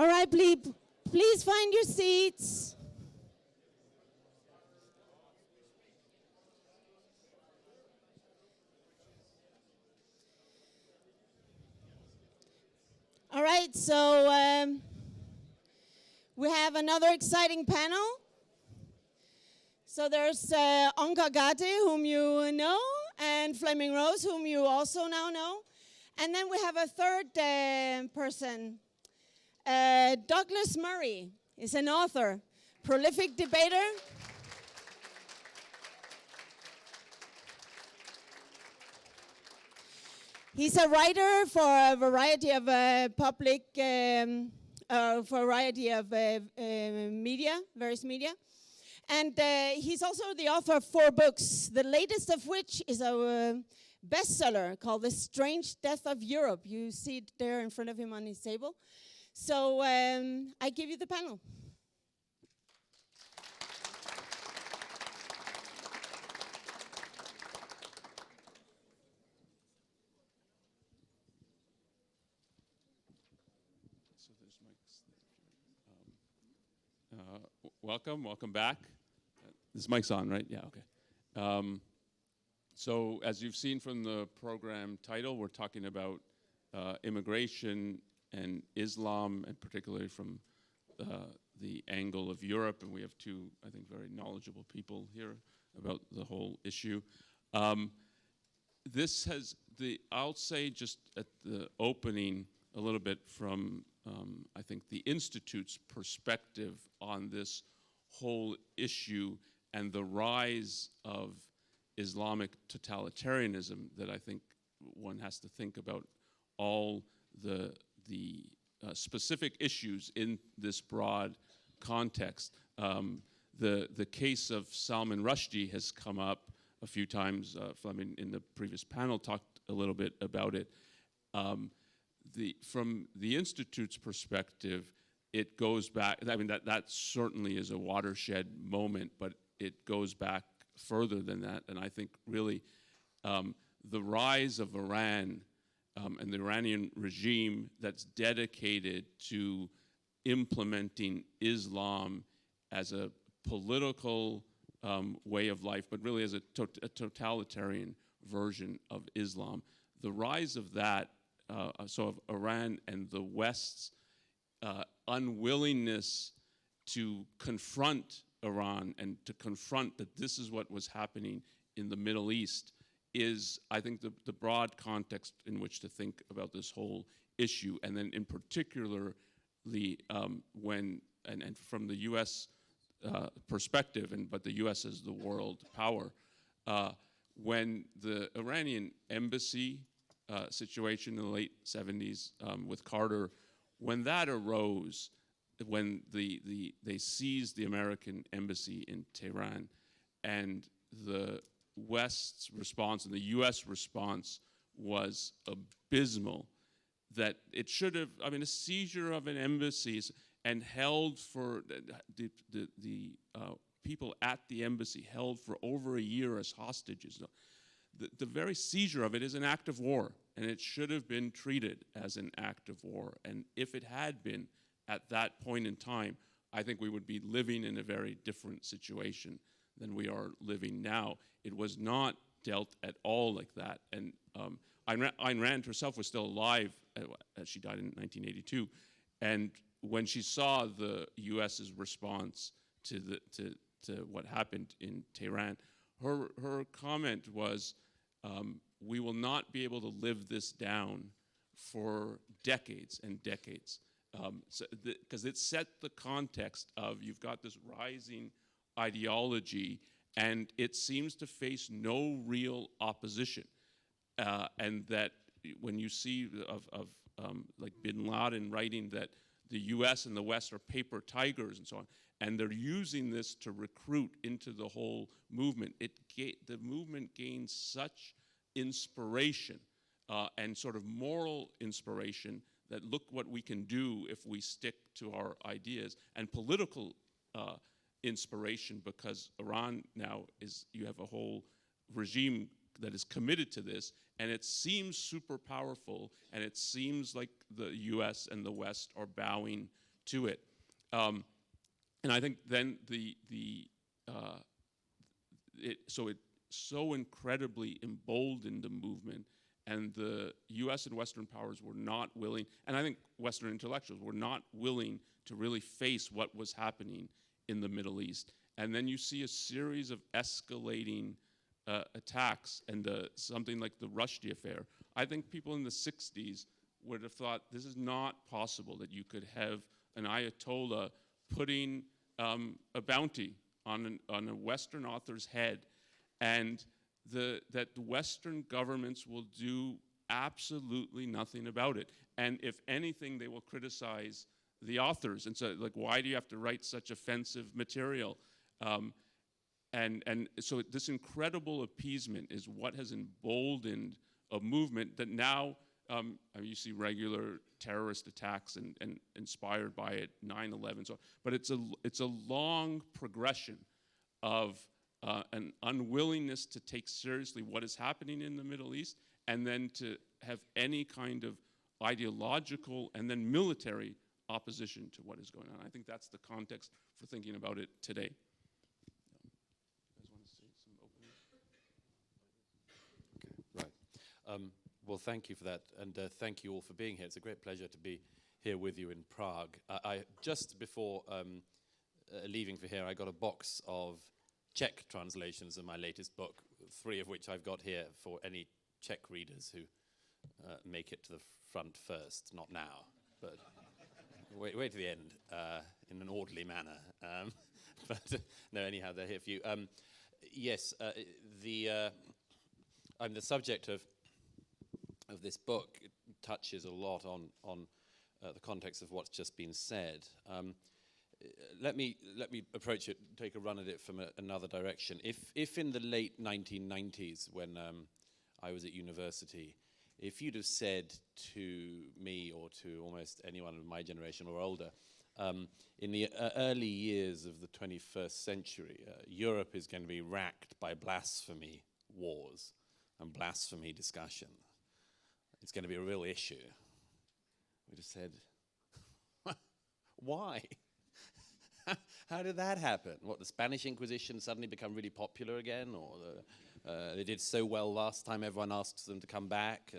All right, please find your seats. All right, so we have another exciting panel. So there's Onkar Ghate, whom you know, and Flemming, whom you also now know. And then we have a third person. Douglas Murray is an author, prolific debater. He's a writer for a variety of media, various media. And he's also the author of 4 books, the latest of which is a bestseller called The Strange Death of Europe. You see it there in front of him on his table. So I give you the panel. Welcome back. This mic's on, right? Yeah, okay. So as you've seen from the program title, we're talking about immigration and Islam, and particularly from the angle of Europe, and we have 2, I think, very knowledgeable people here about the whole issue. I'll say just at the opening a little bit from, I think, the Institute's perspective on this whole issue and the rise of Islamic totalitarianism, that I think one has to think about all the specific issues in this broad context. The case of Salman Rushdie has come up a few times. Flemming in the previous panel talked a little bit about it. From the Institute's perspective, it goes back, I mean, that certainly is a watershed moment, but it goes back further than that. And I think really the rise of Iran and the Iranian regime that's dedicated to implementing Islam as a political way of life, but really as a totalitarian version of Islam. The rise of that, so of Iran and the West's unwillingness to confront Iran and to confront that this is what was happening in the Middle East is, I think, the broad context in which to think about this whole issue. And then in particular, when from the U.S. Perspective, but the U.S. as the world power, when the Iranian embassy situation in the late 70s with Carter, when that arose, when they seized the American embassy in Tehran, and the West's response and the U.S. response was abysmal, that it should have, I mean, a seizure of an embassy and held for the people at the embassy held for over a year as hostages. The very seizure of it is an act of war, and it should have been treated as an act of war. And if it had been at that point in time, I think we would be living in a very different situation than we are living now. It was not dealt at all like that. And Ayn Rand herself was still alive, she died in 1982, and when she saw the U.S.'s response to what happened in Tehran, her comment was, we will not be able to live this down for decades and decades. Because it set the context of, you've got this rising ideology, and it seems to face no real opposition. And that when you see like Bin Laden writing that the US and the West are paper tigers and so on, and they're using this to recruit into the whole movement, the movement gains such inspiration and sort of moral inspiration that look what we can do if we stick to our ideas, and political inspiration, because Iran now you have a whole regime that is committed to this, and it seems super powerful, and it seems like the US and the West are bowing to it. And I think then it so incredibly emboldened the movement, and the US and Western powers were not willing, and I think Western intellectuals were not willing to really face what was happening in the Middle East. And then you see a series of escalating attacks, and something like the Rushdie affair. I think people in the 60s would have thought this is not possible, that you could have an Ayatollah putting a bounty on a Western author's head, and that the Western governments will do absolutely nothing about it. And if anything, they will criticize the authors and say, like, why do you have to write such offensive material? And so this incredible appeasement is what has emboldened a movement that now, you see regular terrorist attacks and inspired by it, 9/11, so, but it's a long progression of an unwillingness to take seriously what is happening in the Middle East, and then to have any kind of ideological and then military opposition to what is going on. I think that's the context for thinking about it today. You guys want to say some opening? Okay, right. Well, thank you for that, and thank you all for being here. It's a great pleasure to be here with you in Prague. I just before leaving for here, I got a box of Czech translations of my latest book, 3 of which I've got here for any Czech readers who make it to the front first. Not now, but wait to the end in an orderly manner. But no, anyhow, they're here for you. Yes, the subject of this book touches a lot on the context of what's just been said. Let me approach it, take a run at it from another direction. If in the late 1990s, when I was at university, if you'd have said to me or to almost anyone of my generation or older, in the early years of the 21st century, Europe is going to be racked by blasphemy wars and blasphemy discussion. It's going to be a real issue. We'd have said, why? How did that happen? What, the Spanish Inquisition suddenly become really popular again? Or they did so well last time, everyone asks them to come back?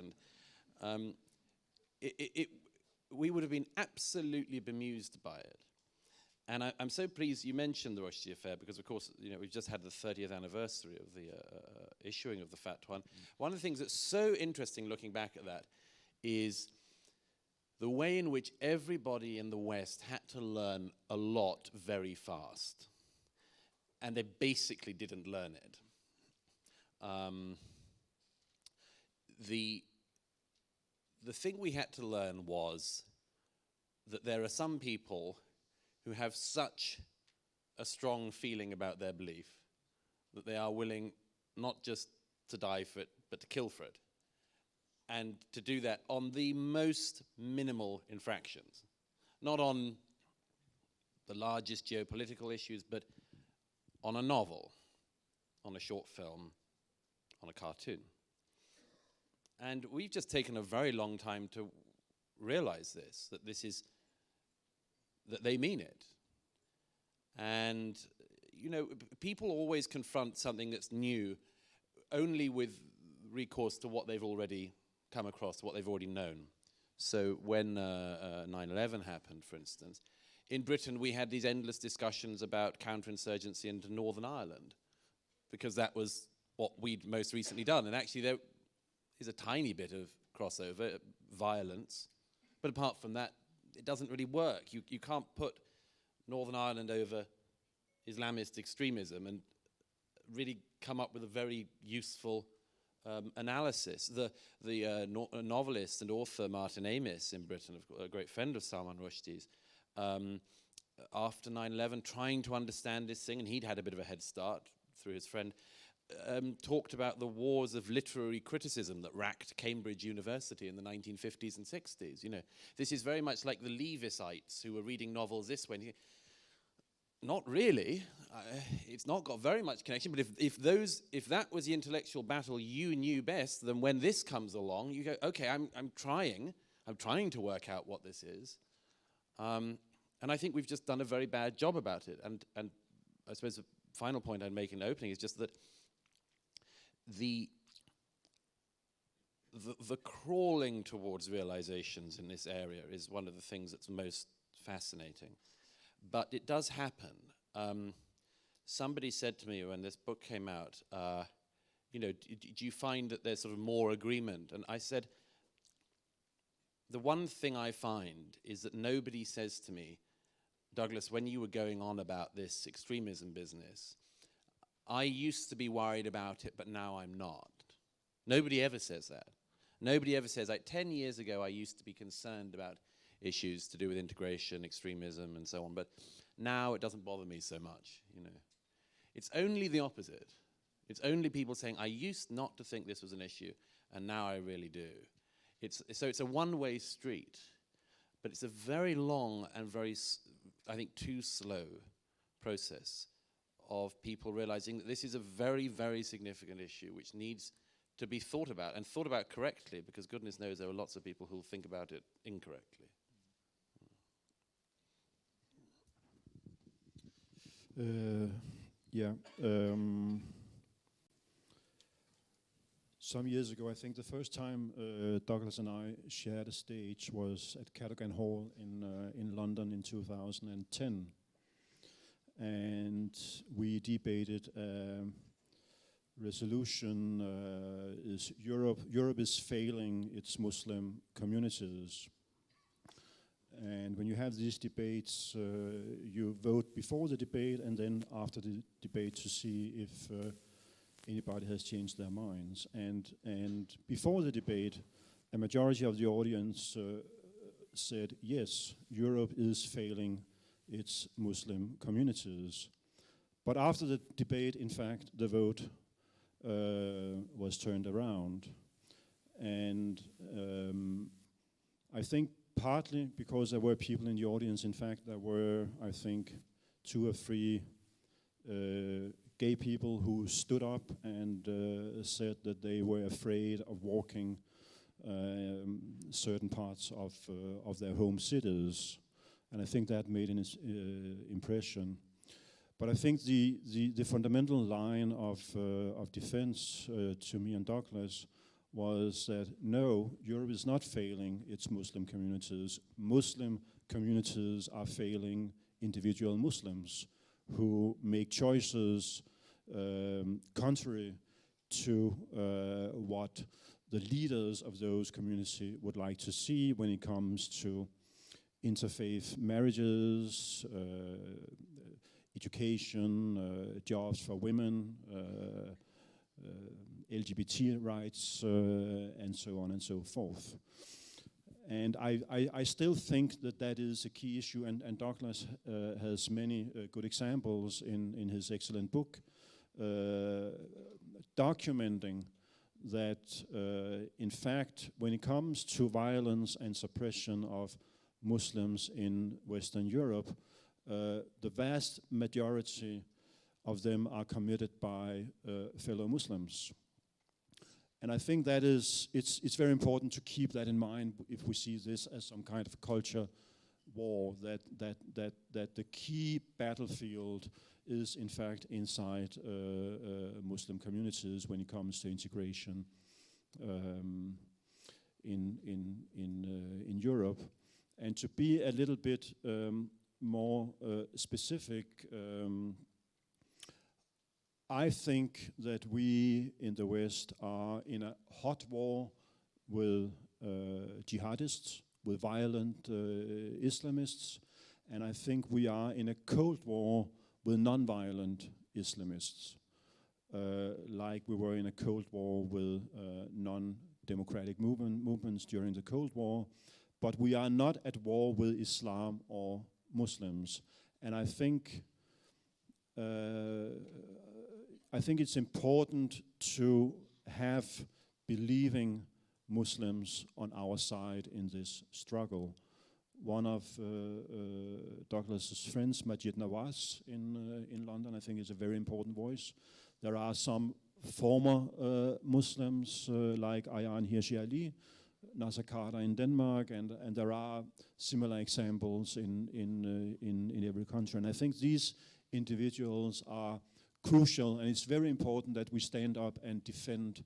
And we would have been absolutely bemused by it. And I'm so pleased you mentioned the Rushdie affair, because, of course, we've just had the 30th anniversary of the issuing of the Fatwa. One of the things that's so interesting looking back at that is the way in which everybody in the West had to learn a lot very fast. And they basically didn't learn it. The thing we had to learn was that there are some people who have such a strong feeling about their belief that they are willing not just to die for it, but to kill for it. And to do that on the most minimal infractions. Not on the largest geopolitical issues, but on a novel, on a short film, on a cartoon. And we've just taken a very long time to realize this, that they mean it. And, people always confront something that's new only with recourse to what they've already come across, what they've already known. So when 9/11 happened, for instance, in Britain we had these endless discussions about counterinsurgency into Northern Ireland, because that was what we'd most recently done. And actually there is a tiny bit of crossover, violence, but apart from that, it doesn't really work. You can't put Northern Ireland over Islamist extremism and really come up with a very useful analysis. The novelist and author Martin Amis in Britain, a great friend of Salman Rushdie's, after 9/11, trying to understand this thing, and he'd had a bit of a head start through his friend, talked about the wars of literary criticism that racked Cambridge University in the 1950s and 60s. This is very much like the Levisites who were reading novels this way. Not really. It's not got very much connection. But if that was the intellectual battle you knew best, then when this comes along, you go, okay, I'm trying to work out what this is. And I think we've just done a very bad job about it. And I suppose the final point I'd make in opening is just that the crawling towards realizations in this area is one of the things that's most fascinating. But it does happen. Somebody said to me when this book came out, do you find that there's sort of more agreement? And I said, the one thing I find is that nobody says to me, Douglas, when you were going on about this extremism business, I used to be worried about it, but now I'm not. Nobody ever says that. Nobody ever says, like 10 years ago, I used to be concerned about issues to do with integration, extremism, and so on, but now it doesn't bother me so much, It's only the opposite. It's only people saying, I used not to think this was an issue, and now I really do. So it's a one-way street, but it's a very long and very, I think, too slow process of people realizing that this is a very, very significant issue which needs to be thought about, and thought about correctly, because goodness knows there are lots of people who think about it incorrectly. Some years ago, I think the first time Douglas and I shared a stage was at Cadogan Hall in London in 2010. And we debated resolution is Europe is failing its Muslim communities. And when you have these debates, you vote before the debate and then after the debate to see if anybody has changed their minds. And before the debate, a majority of the audience said, yes, Europe is failing its Muslim communities. But after the debate, in fact, the vote was turned around. And I think partly because there were people in the audience, in fact, there were, I think, 2 or 3 gay people who stood up and said that they were afraid of walking certain parts of their home cities. And I think that made an impression. But I think the fundamental line of defense to me and Douglas was that no, Europe is not failing its Muslim communities. Muslim communities are failing individual Muslims who make choices contrary to what the leaders of those communities would like to see when it comes to interfaith marriages, education, jobs for women, LGBT rights, and so on and so forth. And I still think that is a key issue, and Douglas has many good examples in his excellent book, documenting that, in fact, when it comes to violence and suppression of Muslims in Western Europe, the vast majority of them are committed by fellow Muslims. And I think that it's very important to keep that in mind if we see this as some kind of culture war, that the key battlefield is in fact inside Muslim communities when it comes to integration in Europe. And to be a little bit more specific, I think that we in the West are in a hot war with jihadists, with violent Islamists, and I think we are in a cold war with non-violent Islamists, like we were in a cold war with non-democratic movements during the Cold War, but we are not at war with Islam or Muslims. And I think it's important to have believing Muslims on our side in this struggle. One of Douglas's friends, Majid Nawaz in London, I think is a very important voice. There are some former Muslims like Ayaan Hirsi Ali, Nassar in Denmark, and there are similar examples in every country. And I think these individuals are crucial, and it's very important that we stand up and defend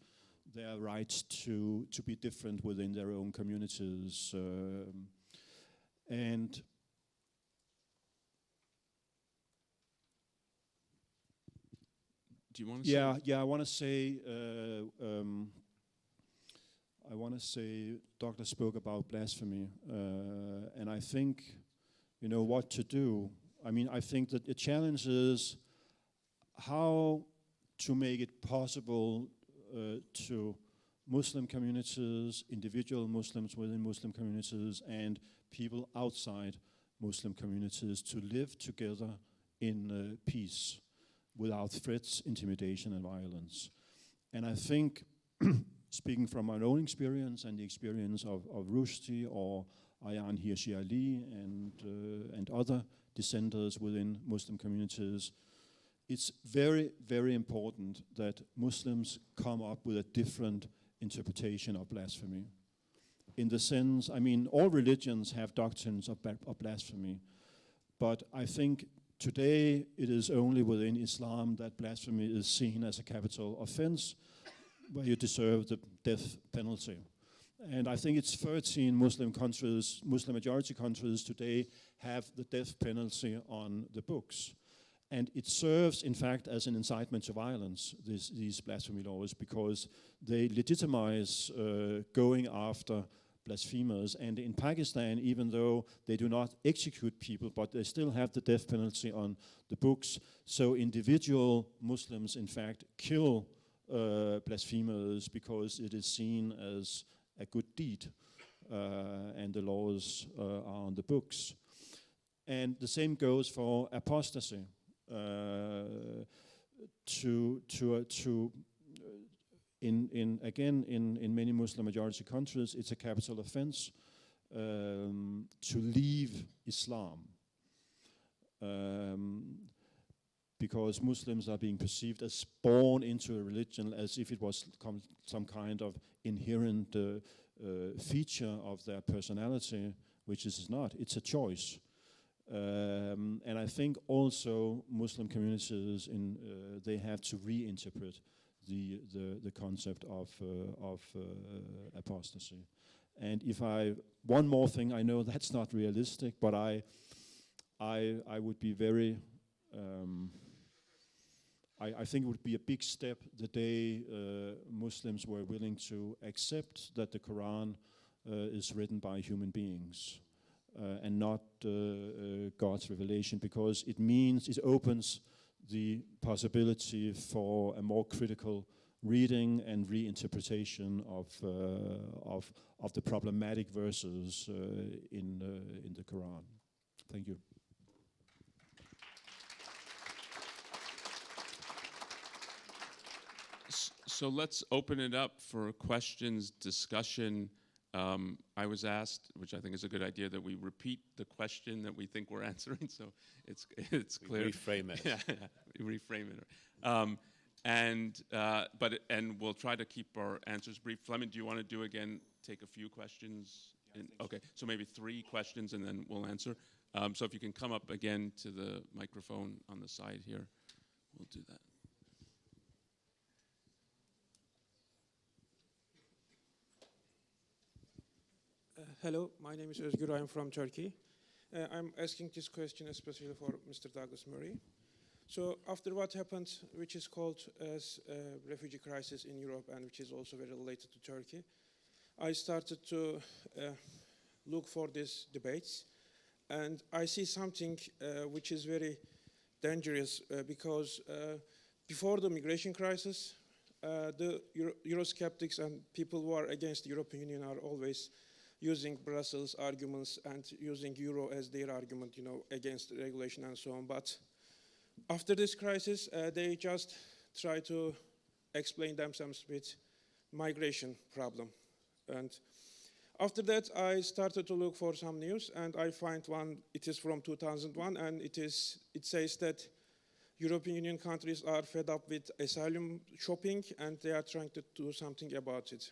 their rights to be different within their own communities. And do you want to say? I want to say Doctor spoke about blasphemy, and I think, what to do. I mean, I think that the challenge is how to make it possible to Muslim communities, individual Muslims within Muslim communities, and people outside Muslim communities to live together in peace without threats, intimidation, and violence. And I think, speaking from my own experience and the experience of Rushdie or Ayaan Hirsi Ali and other dissenters within Muslim communities, it's very, very important that Muslims come up with a different interpretation of blasphemy. In the sense, I mean, all religions have doctrines of blasphemy, but I think today it is only within Islam that blasphemy is seen as a capital offense where you deserve the death penalty. And I think it's 13 Muslim countries, Muslim majority countries today have the death penalty on the books. And it serves, in fact, as an incitement to violence, these blasphemy laws, because they legitimize going after blasphemers. And in Pakistan, even though they do not execute people, but they still have the death penalty on the books. So individual Muslims, in fact, kill blasphemers because it is seen as a good deed, and the laws are on the books. And the same goes for apostasy. In many Muslim majority countries, it's a capital offense to leave Islam, because Muslims are being perceived as born into a religion as if it was some kind of inherent feature of their personality, which it is not. It's a choice. And I think also Muslim communities they have to reinterpret the concept of apostasy. And one more thing, I know that's not realistic, but I would be very. I think it would be a big step the day Muslims were willing to accept that the Quran is written by human beings. And not God's revelation, because it opens the possibility for a more critical reading and reinterpretation of the problematic verses in the Quran. Thank you. So let's open it up for questions, discussion. I was asked, which I think is a good idea, that we repeat the question that we think we're answering, so it's clear. Reframe it. Yeah, reframe it. And we'll try to keep our answers brief. Flemming, do you want to take a few questions? Yeah, okay, so maybe 3 questions and then we'll answer. So if you can come up again to the microphone on the side here, we'll do that. Hello, my name is Özgür. I'm from Turkey. I'm asking this question especially for Mr. Douglas Murray. So after what happened, which is called as refugee crisis in Europe and which is also very related to Turkey, I started to look for these debates, and I see something which is very dangerous because before the migration crisis, the Eurosceptics and people who are against the European Union are always using Brussels arguments and using Euro as their argument, against regulation and so on. But after this crisis, they just try to explain themselves with migration problem. And after that, I started to look for some news, and I find one. It is from 2001, and it says that European Union countries are fed up with asylum shopping, and they are trying to do something about it.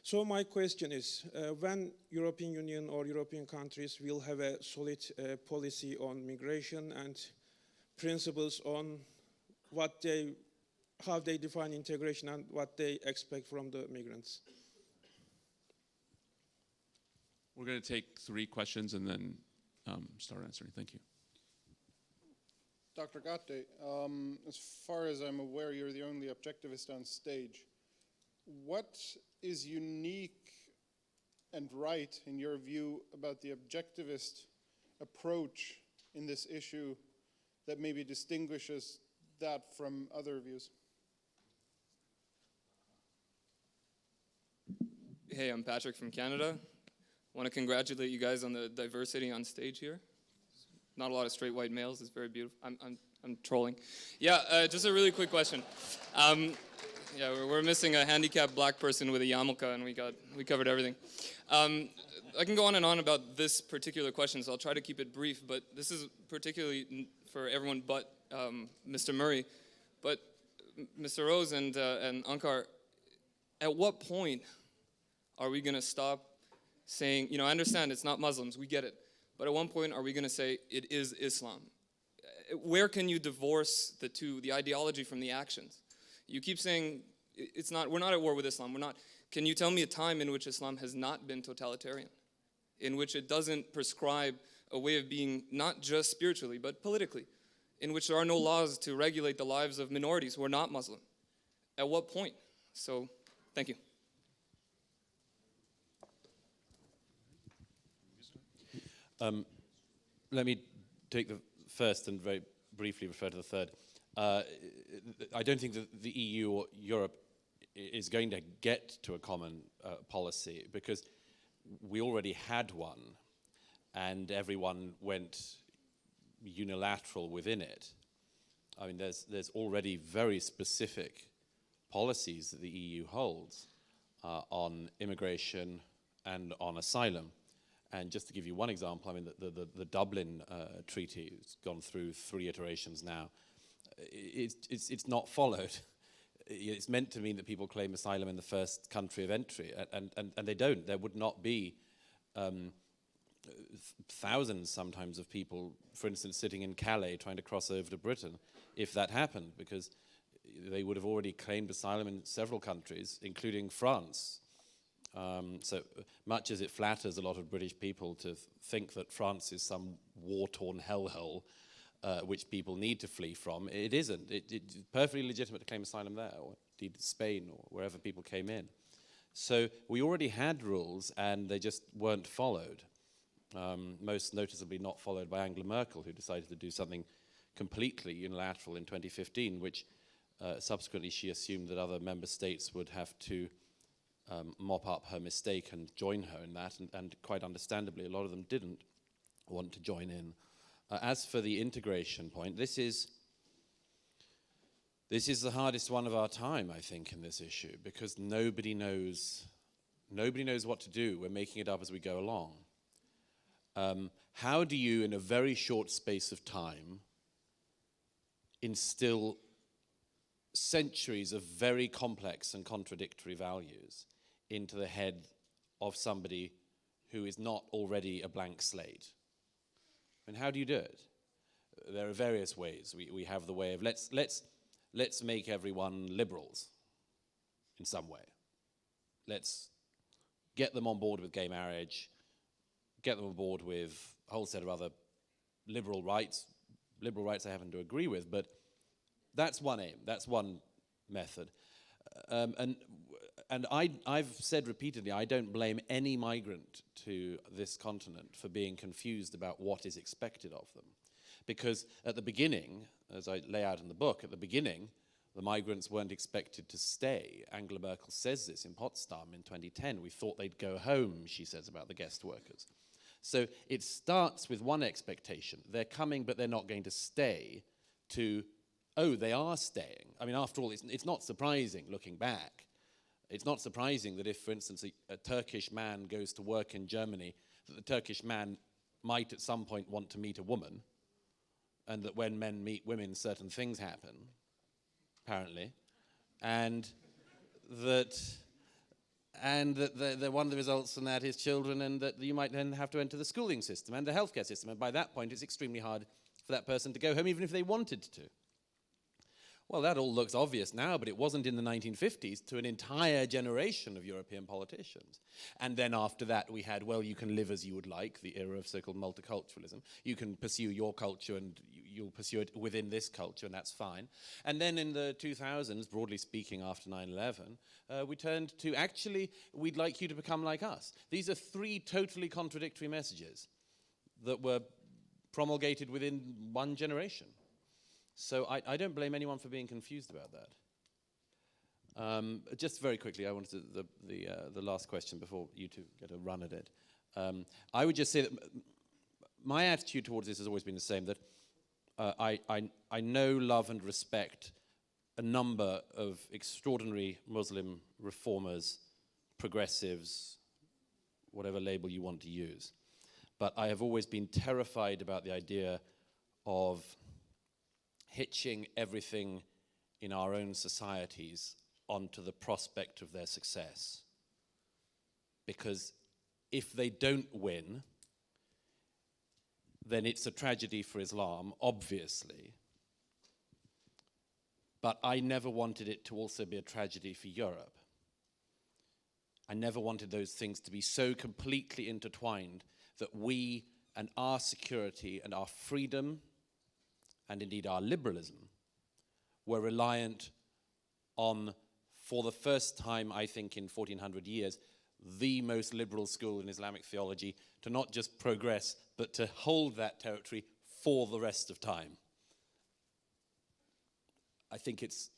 So my question is, when European Union or European countries will have a solid policy on migration and principles on how they define integration and what they expect from the migrants? We're going to take 3 questions and then start answering. Thank you. Dr. Ghate, as far as I'm aware, you're the only objectivist on stage. What is unique and right, in your view, about the objectivist approach in this issue that maybe distinguishes that from other views? Hey, I'm Patrick from Canada. I want to congratulate you guys on the diversity on stage here. Not a lot of straight white males. It's very beautiful. I'm trolling. Yeah, just a really quick question. Yeah, we're missing a handicapped black person with a yarmulke, and we covered everything. I can go on and on about this particular question, so I'll try to keep it brief. But this is particularly for everyone but Mr. Murray. But Mr. Rose and Onkar, at what point are we going to stop saying, I understand it's not Muslims, we get it. But at one point, are we going to say it is Islam? Where can you divorce the two, the ideology from the actions? You keep saying we're not at war with Islam. Can you tell me a time in which Islam has not been totalitarian? In which it doesn't prescribe a way of being not just spiritually, but politically? In which there are no laws to regulate the lives of minorities who are not Muslim? At what point? So, thank you. Let me take the first and very briefly refer to the third. I don't think that the EU or Europe is going to get to a common policy because we already had one and everyone went unilateral within it. I mean, there's already very specific policies that the EU holds on immigration and on asylum. And just to give you one example, I mean, the Dublin Treaty has gone through 3 iterations now. It's not followed. It's meant to mean that people claim asylum in the first country of entry, and they don't. There would not be thousands sometimes of people, for instance, sitting in Calais trying to cross over to Britain if that happened, because they would have already claimed asylum in several countries, including France. So much as it flatters a lot of British people to think that France is some war-torn hellhole which people need to flee from, it isn't. It's perfectly legitimate to claim asylum there, or indeed Spain, or wherever people came in. So we already had rules, and they just weren't followed. Most noticeably not followed by Angela Merkel, who decided to do something completely unilateral in 2015, which subsequently she assumed that other member states would have to mop up her mistake and join her in that, and quite understandably, a lot of them didn't want to join in. As for the integration point, this is the hardest one of our time, I think, in this issue, because nobody knows what to do. We're making it up as we go along. How do you, in a very short space of time, instill centuries of very complex and contradictory values into the head of somebody who is not already a blank slate? And how do you do it? There are various ways. We have the way of let's make everyone liberals in some way. Let's get them on board with gay marriage, get them on board with a whole set of other liberal rights I happen to agree with, but that's one aim, that's one method. And I've said repeatedly, I don't blame any migrant to this continent for being confused about what is expected of them. Because at the beginning, as I lay out in the book, at the beginning, the migrants weren't expected to stay. Angela Merkel says this in Potsdam in 2010. We thought they'd go home, she says about the guest workers. So it starts with one expectation. They're coming, but they're not going to stay, to, oh, they are staying. I mean, after all, it's not surprising, looking back. It's not surprising that if, for instance, a Turkish man goes to work in Germany, that the Turkish man might at some point want to meet a woman, and that when men meet women, certain things happen, apparently, and that and that one of the results from that is children, and that you might then have to enter the schooling system and the healthcare system, and by that point it's extremely hard for that person to go home even if they wanted to. Well, that all looks obvious now, but it wasn't in the 1950s to an entire generation of European politicians. And then after that we had, well, you can live as you would like, the era of so-called multiculturalism. You can pursue your culture and you'll pursue it within this culture, and that's fine. And then in the 2000s, broadly speaking, after 9/11, we turned to, actually, we'd like you to become like us. These are three totally contradictory messages that were promulgated within one generation. So I don't blame anyone for being confused about that. Just very quickly, I wanted to, the last question before you two get a run at it. I would just say that my attitude towards this has always been the same, that I know, love and respect a number of extraordinary Muslim reformers, progressives, whatever label you want to use. But I have always been terrified about the idea of hitching everything in our own societies onto the prospect of their success. Because if they don't win, then it's a tragedy for Islam, obviously. But I never wanted it to also be a tragedy for Europe. I never wanted those things to be so completely intertwined that we and our security and our freedom, and indeed our liberalism, were reliant on, for the first time, I think, in 1400 years, the most liberal school in Islamic theology to not just progress, but to hold that territory for the rest of time. I think it's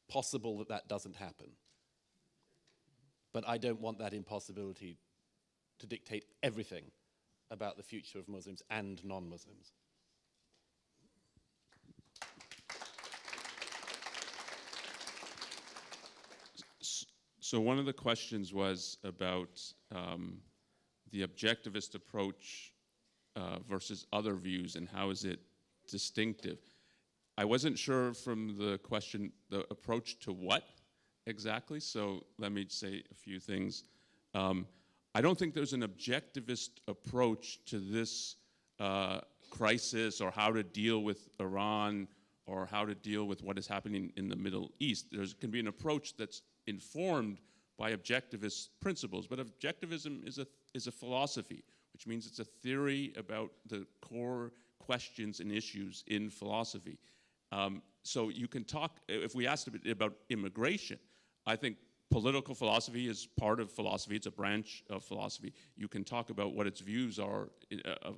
possible that that doesn't happen. But I don't want that impossibility to dictate everything about the future of Muslims and non-Muslims. So one of the questions was about the objectivist approach versus other views, and how is it distinctive. I wasn't sure from the question, the approach to what exactly, so let me say a few things. I don't think there's an objectivist approach to this crisis, or how to deal with Iran, or how to deal with what is happening in the Middle East. There can be an approach that's informed by objectivist principles, but objectivism is a philosophy, which means it's a theory about the core questions and issues in philosophy. So you can talk, if we asked a bit about immigration, I think political philosophy is part of philosophy, it's a branch of philosophy. You can talk about what its views are,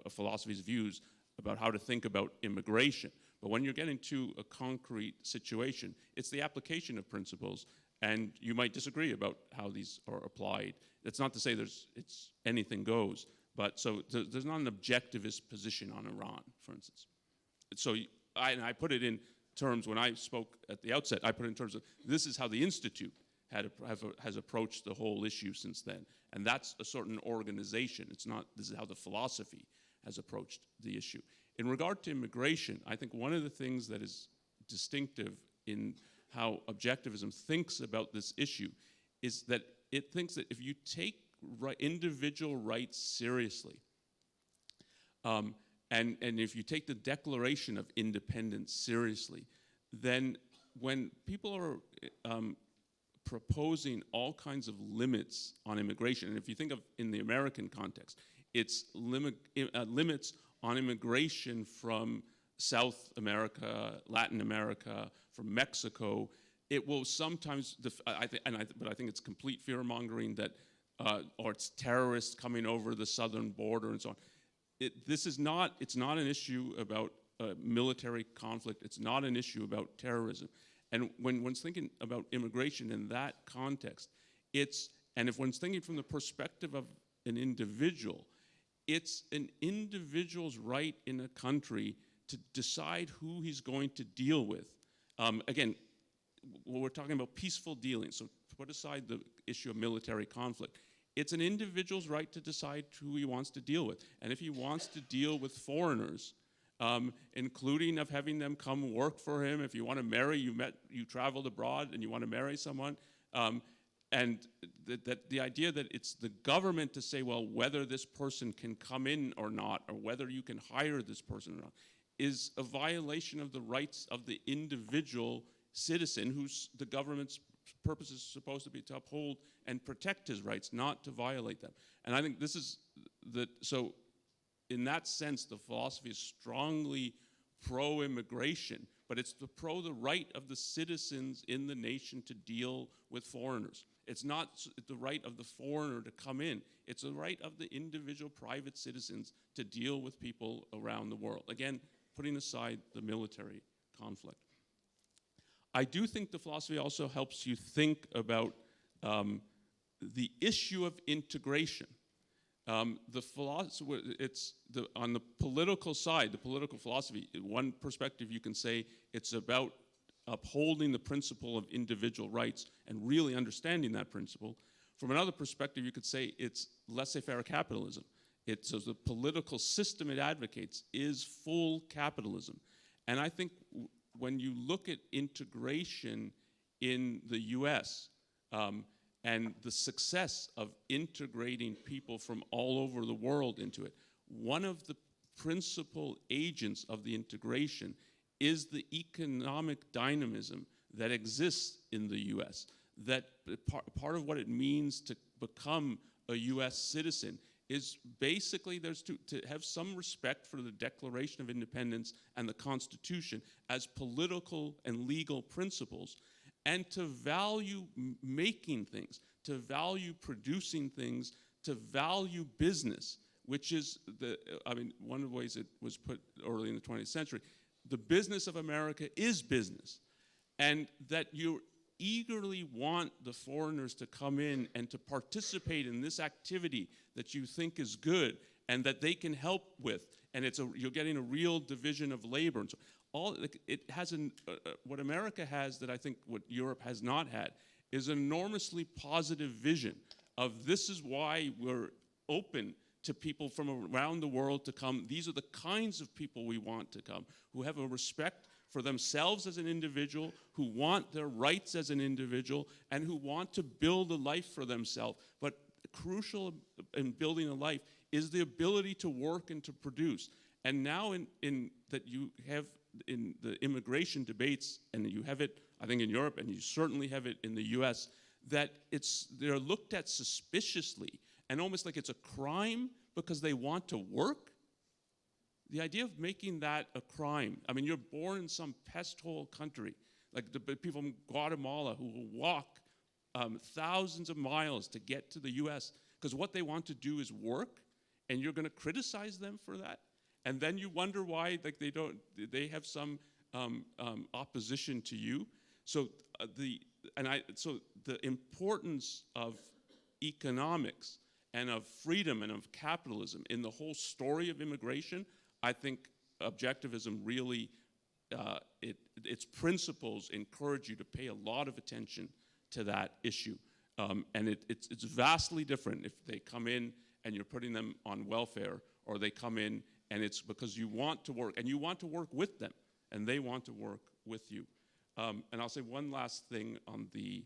a philosophy's views about how to think about immigration. But when you're getting to a concrete situation, it's the application of principles, and you might disagree about how these are applied. That's not to say it's anything goes, but so there's not an objectivist position on Iran, for instance. So I put it in terms, when I spoke at the outset, I put it in terms of this is how the Institute has approached the whole issue since then. And that's a certain organization. It's not, this is how the philosophy has approached the issue. In regard to immigration, I think one of the things that is distinctive in how objectivism thinks about this issue is that it thinks that if you take individual rights seriously, and if you take the Declaration of Independence seriously, then when people are proposing all kinds of limits on immigration, and if you think of in the American context, it's limits on immigration from South America, Latin America, from Mexico, it will sometimes, but I think it's complete fear-mongering that, or it's terrorists coming over the southern border and so on. It's not an issue about military conflict. It's not an issue about terrorism. And when one's thinking about immigration in that context, and if one's thinking from the perspective of an individual, it's an individual's right in a country to decide who he's going to deal with. Again, we're talking about peaceful dealing, so put aside the issue of military conflict. It's an individual's right to decide who he wants to deal with. And if he wants to deal with foreigners, including of having them come work for him, if you want to marry, you traveled abroad and you want to marry someone, and that the idea that it's the government to say, well, whether this person can come in or not, or whether you can hire this person or not, is a violation of the rights of the individual citizen whose the government's purpose is supposed to be to uphold and protect his rights, not to violate them. And I think this is so in that sense, the philosophy is strongly pro-immigration, but it's the right of the citizens in the nation to deal with foreigners. It's not the right of the foreigner to come in. It's the right of the individual private citizens to deal with people around the world. Again, putting aside the military conflict. I do think the philosophy also helps you think about the issue of integration. The philosophy, on the political side, the political philosophy, one perspective you can say it's about upholding the principle of individual rights and really understanding that principle. From another perspective, you could say it's laissez-faire capitalism. So the political system it advocates is full capitalism. And I think when you look at integration in the US, and the success of integrating people from all over the world into it, one of the principal agents of the integration is the economic dynamism that exists in the US. That part of what it means to become a US citizen is basically to have some respect for the Declaration of Independence and the Constitution as political and legal principles, and to value making things, to value producing things, to value business, which is one of the ways it was put early in the 20th century, the business of America is business. And that you eagerly want the foreigners to come in and to participate in this activity that you think is good and that they can help with. And you're getting a real division of labor. And so it has what America has that I think what Europe has not had is an enormously positive vision of this is why we're open to people from around the world to come. These are the kinds of people we want to come, who have a respect for themselves as an individual, who want their rights as an individual, and who want to build a life for themselves. But crucial in building a life is the ability to work and to produce. And now in that you have in the immigration debates, and you have it, I think, in Europe, and you certainly have it in the US, that they're looked at suspiciously and almost like it's a crime because they want to work. The idea of making that a crime, I mean, you're born in some pest hole country, like the people from Guatemala who will walk thousands of miles to get to the US because what they want to do is work, and you're going to criticize them for that? And then you wonder why they have some opposition to you. So the importance of economics and of freedom and of capitalism in the whole story of immigration, I think objectivism really, its principles encourage you to pay a lot of attention to that issue. And it's vastly different if they come in and you're putting them on welfare, or they come in and it's because you want to work, and you want to work with them, and they want to work with you. And I'll say one last thing on the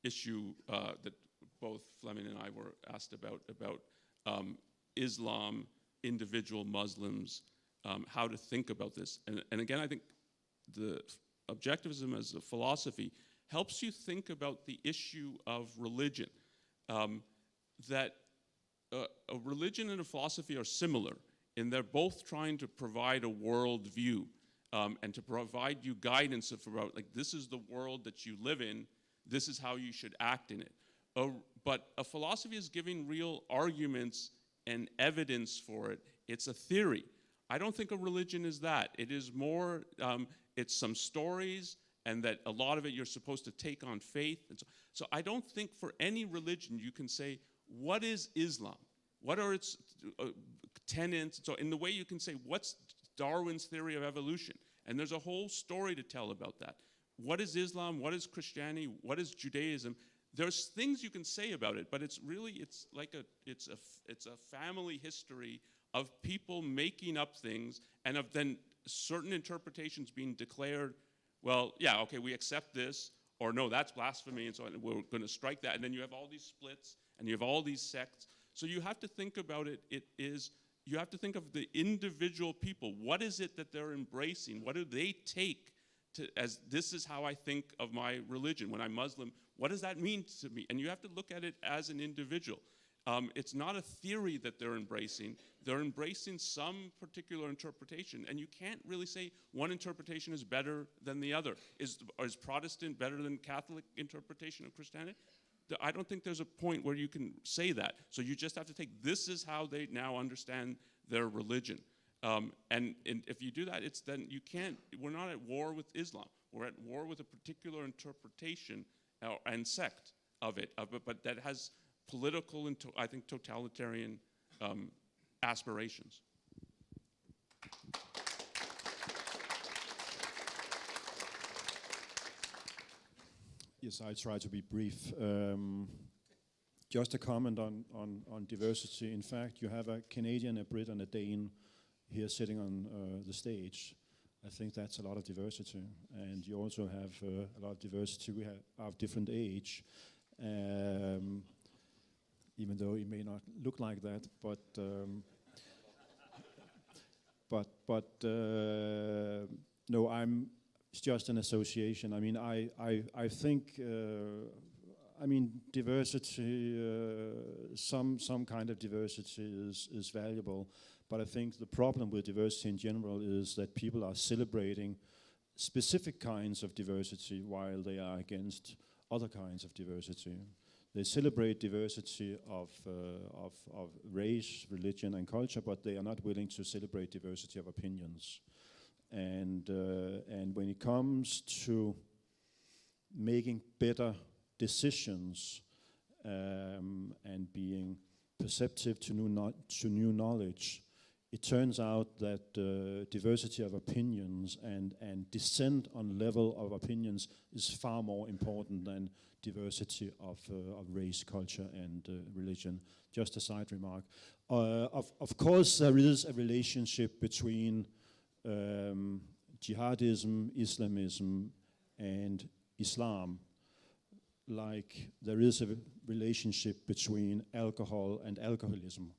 issue that both Flemming and I were asked about Islam, individual Muslims, how to think about this. And again, I think the objectivism as a philosophy helps you think about the issue of religion. That a religion and a philosophy are similar in they're both trying to provide a world view and to provide you guidance about, like, this is the world that you live in, this is how you should act in it. But a philosophy is giving real arguments and evidence for it. It's a theory. I don't think a religion is that. It is more, it's some stories, and that a lot of it you're supposed to take on faith. And so I don't think for any religion you can say, what is Islam? What are its tenets? So in the way you can say, what's Darwin's theory of evolution? And there's a whole story to tell about that. What is Islam? What is Christianity? What is Judaism? There's things you can say about it, but it's a family history of people making up things, and of then certain interpretations being declared, well, yeah, okay, we accept this, or no, that's blasphemy, and so on, and we're going to strike that. And then you have all these splits, and you have all these sects. So you have to think about it. You have to think of the individual people. What is it that they're embracing? What do they take as this is how I think of my religion? When I'm Muslim, what does that mean to me? And you have to look at it as an individual. It's not a theory that they're embracing. They're embracing some particular interpretation, and you can't really say one interpretation is better than the other. Is Protestant better than Catholic interpretation of Christianity? I don't think there's a point where you can say that. So you just have to take, this is how they now understand their religion. And if you do that, then you can't, we're not at war with Islam. We're at war with a particular interpretation and sect of it, but that has political and I think totalitarian aspirations. Yes, I try to be brief. Just a comment on diversity. In fact, you have a Canadian, a Brit, and a Dane here sitting on the stage. I think that's a lot of diversity. And you also have a lot of diversity. We have of different age, even though it may not look like that. But no, it's just an association. I mean, I think, diversity, some kind of diversity is valuable, but I think the problem with diversity in general is that people are celebrating specific kinds of diversity while they are against other kinds of diversity. They celebrate diversity of race, religion, and culture, but they are not willing to celebrate diversity of opinions. And when it comes to making better decisions and being perceptive to new knowledge, it turns out that diversity of opinions and dissent on level of opinions is far more important than diversity of race, culture, and religion. Just a side remark. Of course, there is a relationship between jihadism, Islamism, and Islam, like there is a relationship between alcohol and alcoholism.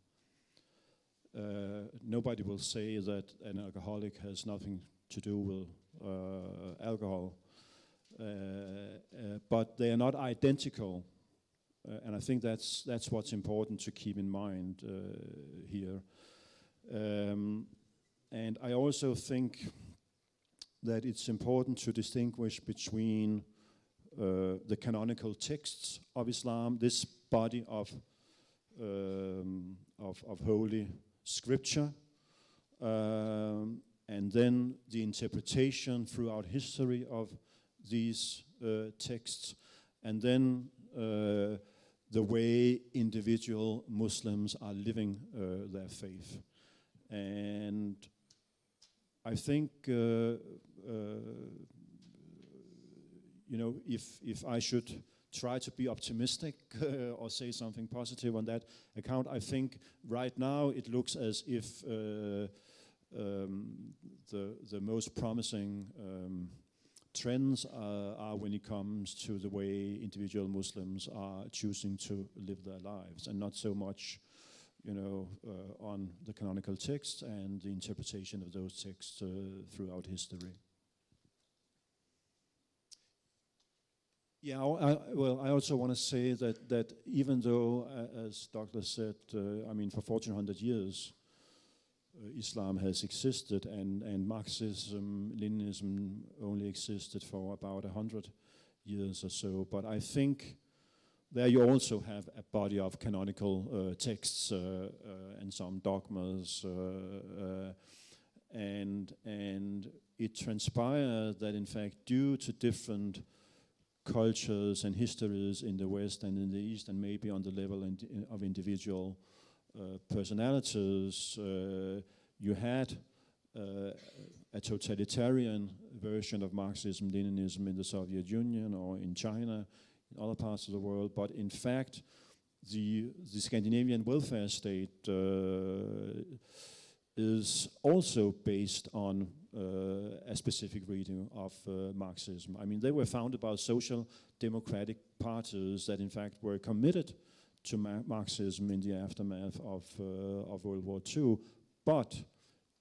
Nobody will say that an alcoholic has nothing to do with alcohol, but they are not identical, and I think that's what's important to keep in mind here. And I also think that it's important to distinguish between the canonical texts of Islam, this body of holy scripture, and then the interpretation throughout history of these texts, and then the way individual Muslims are living their faith. And I think, if I should try to be optimistic or say something positive on that account, I think right now it looks as if the most promising trends are when it comes to the way individual Muslims are choosing to live their lives, and not so much on the canonical texts and the interpretation of those texts throughout history. Yeah, I also want to say that even though, as Douglas said, for 1400 years, Islam has existed, and Marxism, Leninism only existed for about 100 years or so, but I think there you also have a body of canonical texts and some dogmas, and it transpired that in fact, due to different cultures and histories in the West and in the East, and maybe on the level of individual personalities, you had a totalitarian version of Marxism, Leninism in the Soviet Union or in China, in other parts of the world, but in fact, the Scandinavian welfare state is also based on a specific reading of Marxism. I mean, they were founded by social democratic parties that in fact were committed to Marxism in the aftermath of World War II, but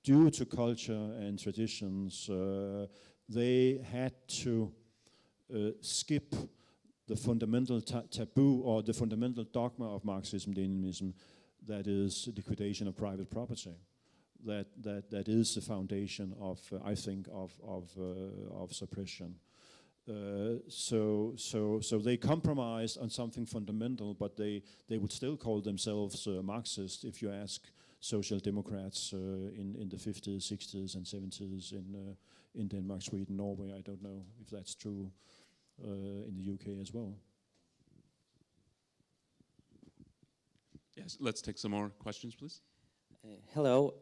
due to culture and traditions, they had to skip the fundamental taboo or the fundamental dogma of Marxism-Leninism, that is liquidation of private property. That is the foundation of, I think, of suppression. So they compromised on something fundamental, but they would still call themselves Marxist if you ask social democrats in the 50s, 60s, and 70s in Denmark, Sweden, Norway. I don't know if that's true in the UK as well. Yes, let's take some more questions, please. Hello,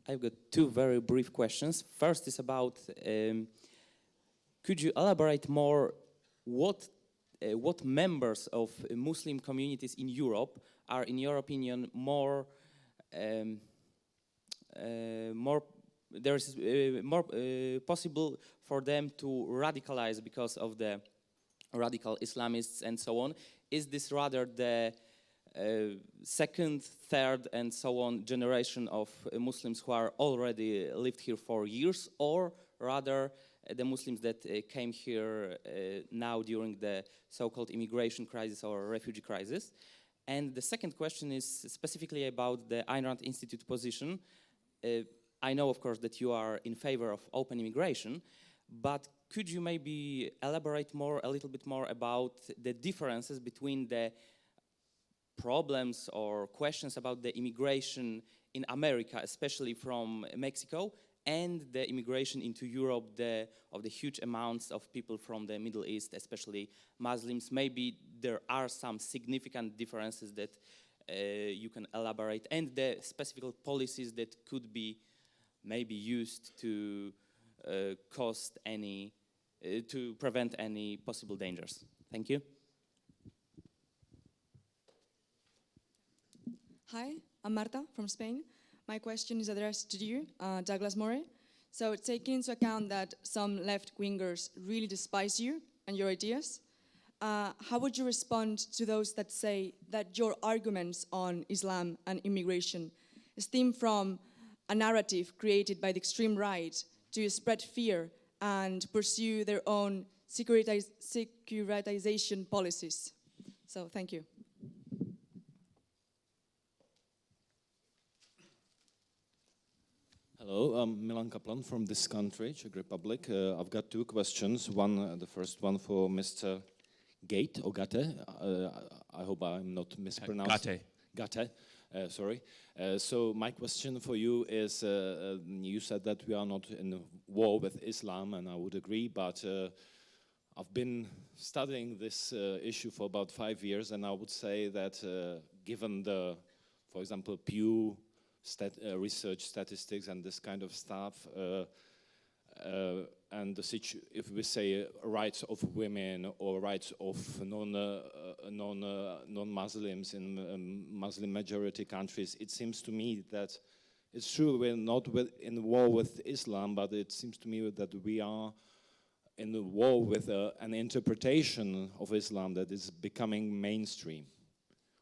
I've got two very brief questions. First is about, could you elaborate more what members of Muslim communities in Europe are, in your opinion, more possible for them to radicalize because of the radical Islamists and so on? Is this rather the second, third, and so on generation of Muslims who are already lived here for years, or rather the Muslims that came here now during the so-called immigration crisis or refugee crisis? And the second question is specifically about the Ayn Rand Institute position. I know, of course, that you are in favor of open immigration, but could you maybe elaborate a little bit more about the differences between the problems or questions about the immigration in America, especially from Mexico, and the immigration into Europe of the huge amounts of people from the Middle East, especially Muslims? Maybe there are some significant differences that you can elaborate, and the specific policies that could be maybe used to to prevent any possible dangers. Thank you. Hi, I'm Marta from Spain. My question is addressed to you, Douglas Murray. So taking into account that some left-wingers really despise you and your ideas, how would you respond to those that say that your arguments on Islam and immigration stem from a narrative created by the extreme right to spread fear and pursue their own securitization policies? So thank you. Hello, I'm Milan Kaplan from this country, Czech Republic. I've got two questions. The first one for Mr. Ghate or Ghate. I hope I'm not mispronouncing. Ghate. Sorry. So my question for you is, you said that we are not in war with Islam, and I would agree, but I've been studying this issue for about 5 years, and I would say that given the, for example, Pew research statistics and this kind of stuff, and if we say rights of women or rights of non-Muslims in Muslim majority countries, it seems to me that it's true we're not in war with Islam, but it seems to me that we are in a war with an interpretation of Islam that is becoming mainstream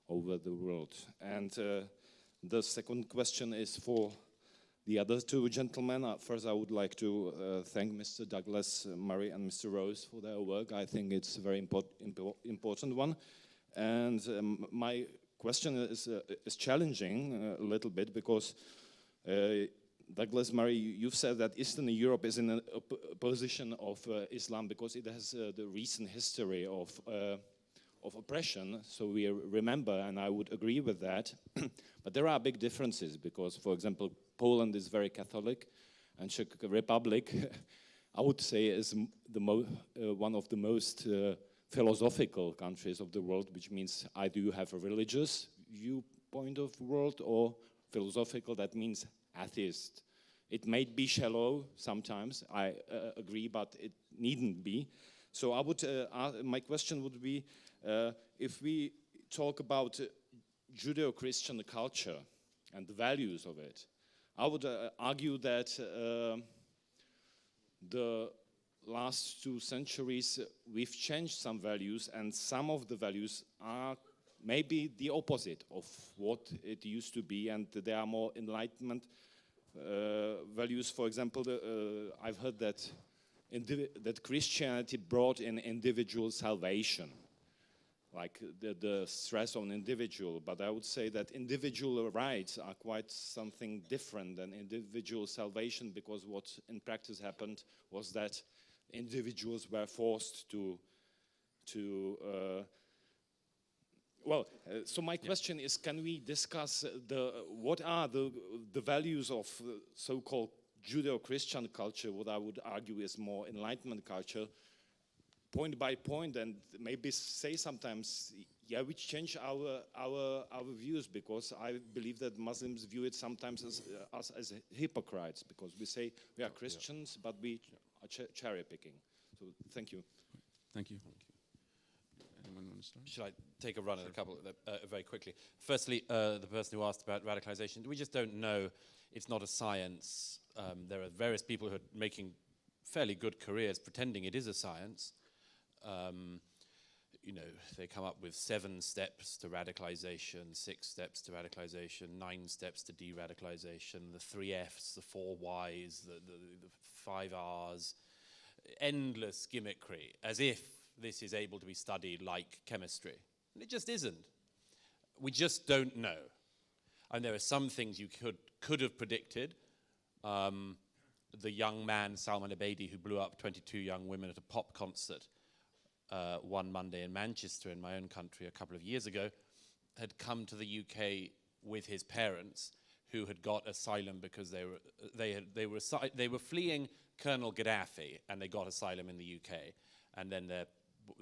over the world. And the second question is for the other two gentlemen. First, I would like to thank Mr. Douglas Murray and Mr. Rose for their work. I think it's a very important one. And my question is challenging a little bit because Douglas Murray, you've said that Eastern Europe is in a position of Islam because it has the recent history of oppression, so we remember, and I would agree with that. But there are big differences because, for example, Poland is very Catholic, and Czech Republic, I would say, is one of the most philosophical countries of the world, which means either you have a religious viewpoint of the world or philosophical, that means atheist. It may be shallow sometimes, I agree, but it needn't be. So I would, my question would be, if we talk about Judeo-Christian culture and the values of it, I would argue that the last 2 centuries we've changed some values, and some of the values are maybe the opposite of what it used to be, and there are more Enlightenment values. For example, I've heard that that Christianity brought in individual salvation, like the stress on individual. But I would say that individual rights are quite something different than individual salvation, because what in practice happened was that individuals were forced to so my question is, can we discuss what are the values of so-called Judeo-Christian culture, what I would argue is more Enlightenment culture, point by point, and maybe say sometimes, yeah, we change our views, because I believe that Muslims view it sometimes as us as hypocrites, because we say we are Christians, but we are cherry picking. So thank you. Thank you. Anyone want to start? Should I take a run at a couple very quickly? Firstly, the person who asked about radicalization, we just don't know. It's not a science. There are various people who are making fairly good careers pretending it is a science. You know, they come up with 7 steps to radicalization, 6 steps to radicalization, 9 steps to de-radicalization, the 3 Fs, the 4 Ys, the 5 Rs, endless gimmickry, as if this is able to be studied like chemistry. And it just isn't. We just don't know. And there are some things you could have predicted. The young man, Salman Abedi, who blew up 22 young women at a pop concert one Monday in Manchester, in my own country, a couple of years ago, had come to the UK with his parents, who had got asylum because they were fleeing Colonel Gaddafi, and they got asylum in the UK. And then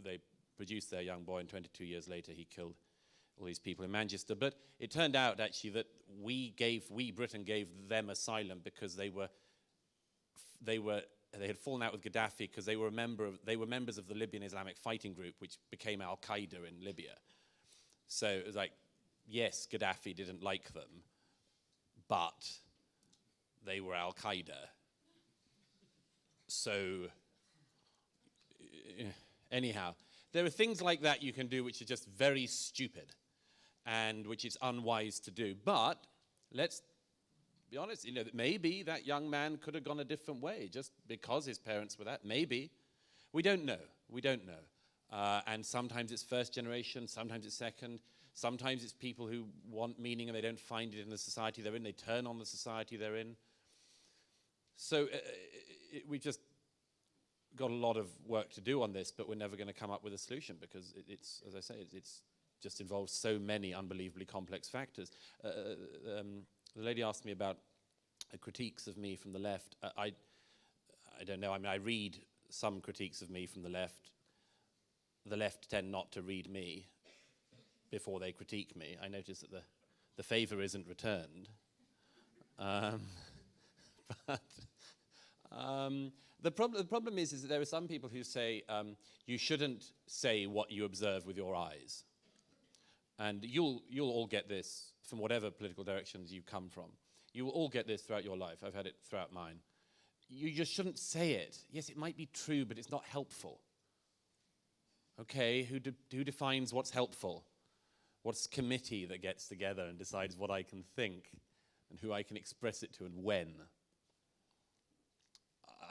they produced their young boy, and 22 years later he killed all these people in Manchester. But it turned out actually that Britain gave them asylum because they had fallen out with Gaddafi because they were members of the Libyan Islamic Fighting Group, which became Al Qaeda in Libya. So it was like, yes, Gaddafi didn't like them, but they were Al Qaeda. So anyhow, there are things like that you can do which are just very stupid and which is unwise to do. But let's be honest, you know, maybe that young man could have gone a different way just because his parents were that. Maybe. We don't know. We don't know. And sometimes it's first generation, sometimes it's second, sometimes it's people who want meaning and they don't find it in the society they're in. They turn on the society they're in. So we've just got a lot of work to do on this, but we're never going to come up with a solution because it's, as I say, it's just involves so many unbelievably complex factors. The lady asked me about critiques of me from the left. I don't know. I mean, I read some critiques of me from the left. The left tend not to read me before they critique me. I notice that the favor isn't returned. The problem is that there are some people who say you shouldn't say what you observe with your eyes. And you'll all get this from whatever political directions you come from. You will all get this throughout your life. I've had it throughout mine. You just shouldn't say it. Yes, it might be true, but it's not helpful. Okay, who defines what's helpful? What's the committee that gets together and decides what I can think and who I can express it to and when?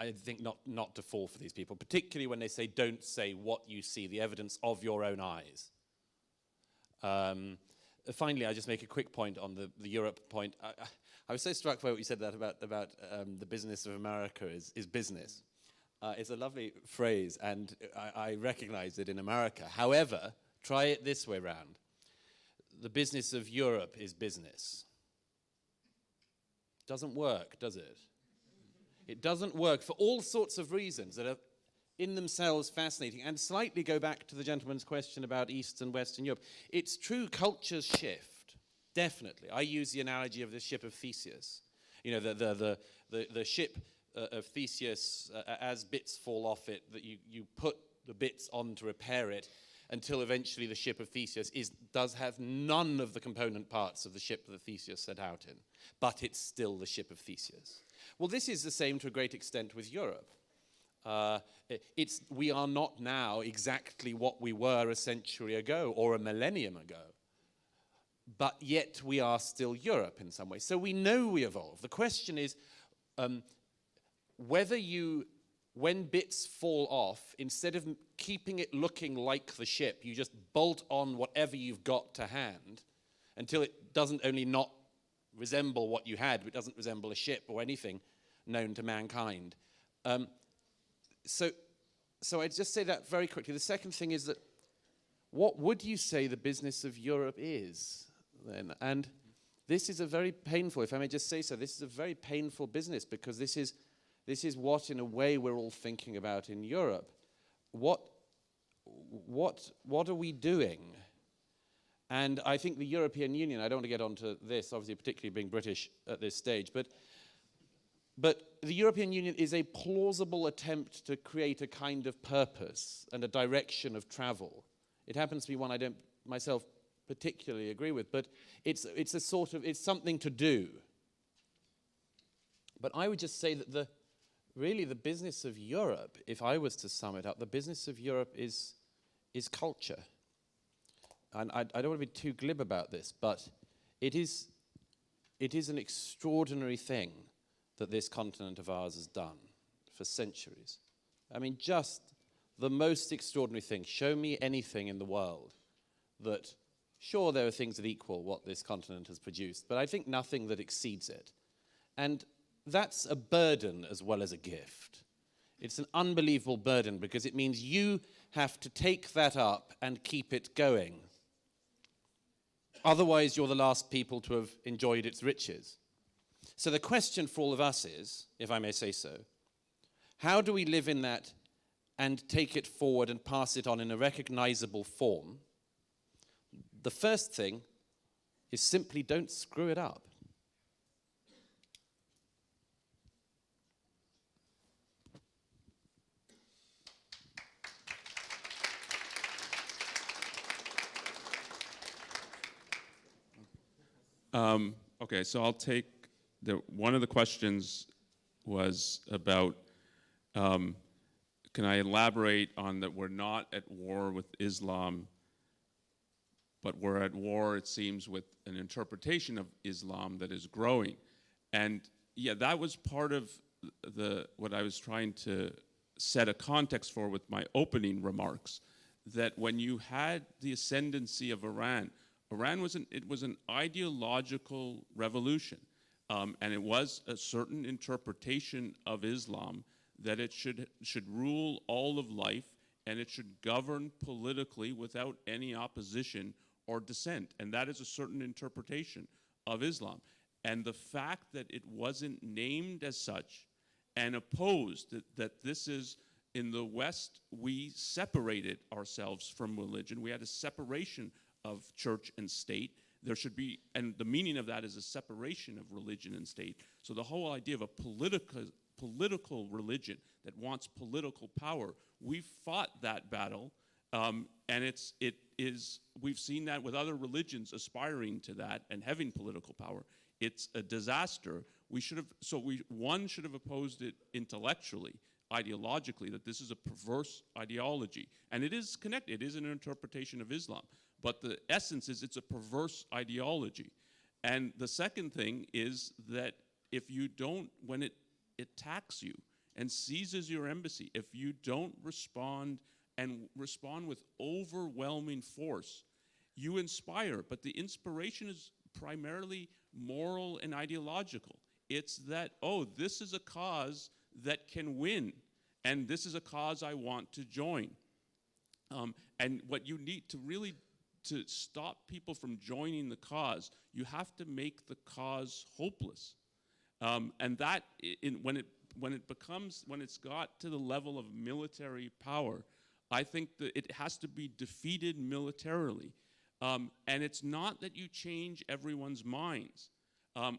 I think not to fall for these people, particularly when they say don't say what you see, the evidence of your own eyes. Finally, I'll just make a quick point on the Europe point. I was so struck by what you said that about the business of America is business. It's a lovely phrase, and I recognize it in America. However, try it this way round. The business of Europe is business. Doesn't work, does it? It doesn't work for all sorts of reasons that are in themselves fascinating, and slightly go back to the gentleman's question about East and Western Europe. It's true, cultures shift, definitely. I use the analogy of the ship of Theseus. You know, the ship of Theseus, as bits fall off it, that you put the bits on to repair it, until eventually the ship of Theseus does have none of the component parts of the ship that Theseus set out in, but it's still the ship of Theseus. Well, this is the same to a great extent with Europe. We are not now exactly what we were a century ago or a millennium ago, but yet we are still Europe in some way. So we know we evolve. The question is whether when bits fall off, instead of keeping it looking like the ship, you just bolt on whatever you've got to hand until it doesn't only not resemble what you had, but it doesn't resemble a ship or anything known to mankind. So I'd just say that very quickly. The second thing is that what would you say the business of Europe is then? And this is a very painful, if I may just say so, this is a very painful business, because this is what, in a way, we're all thinking about in Europe. What are we doing? And I think the European Union, I don't want to get onto this, obviously, particularly being British at this stage, but the European Union is a plausible attempt to create a kind of purpose and a direction of travel. It happens to be one I don't myself particularly agree with, but it's something to do. But I would just say that really the business of Europe, if I was to sum it up, the business of Europe is culture. And I don't want to be too glib about this, but it is an extraordinary thing that this continent of ours has done for centuries. I mean, just the most extraordinary thing. Show me anything in the world that, sure, there are things that equal what this continent has produced, but I think nothing that exceeds it. And that's a burden as well as a gift. It's an unbelievable burden, because it means you have to take that up and keep it going. Otherwise, you're the last people to have enjoyed its riches. So the question for all of us is, if I may say so, how do we live in that and take it forward and pass it on in a recognizable form? The first thing is simply don't screw it up. Okay, so I'll take one of the questions was about, can I elaborate on that we're not at war with Islam, but we're at war, it seems, with an interpretation of Islam that is growing. And yeah, that was part of what I was trying to set a context for with my opening remarks, that when you had the ascendancy of Iran was an ideological revolution, and it was a certain interpretation of Islam that it should rule all of life, and it should govern politically without any opposition or dissent, and that is a certain interpretation of Islam. And the fact that it wasn't named as such and opposed, that this is, in the West, we separated ourselves from religion. We had a separation of church and state. There should be, and the meaning of that is a separation of religion and state. So the whole idea of a political religion that wants political power, we fought that battle, and we've seen that with other religions aspiring to that and having political power. It's a disaster. One should have opposed it intellectually, ideologically, that this is a perverse ideology. And it is connected, it is an interpretation of Islam. But the essence is it's a perverse ideology. And the second thing is that if you don't, when it attacks you and seizes your embassy, if you don't respond and respond with overwhelming force, you inspire. But the inspiration is primarily moral and ideological. It's that, oh, this is a cause that can win, and this is a cause I want to join. And what you need to stop people from joining the cause, you have to make the cause hopeless. And that, when it's got to the level of military power, I think that it has to be defeated militarily. And it's not that you change everyone's minds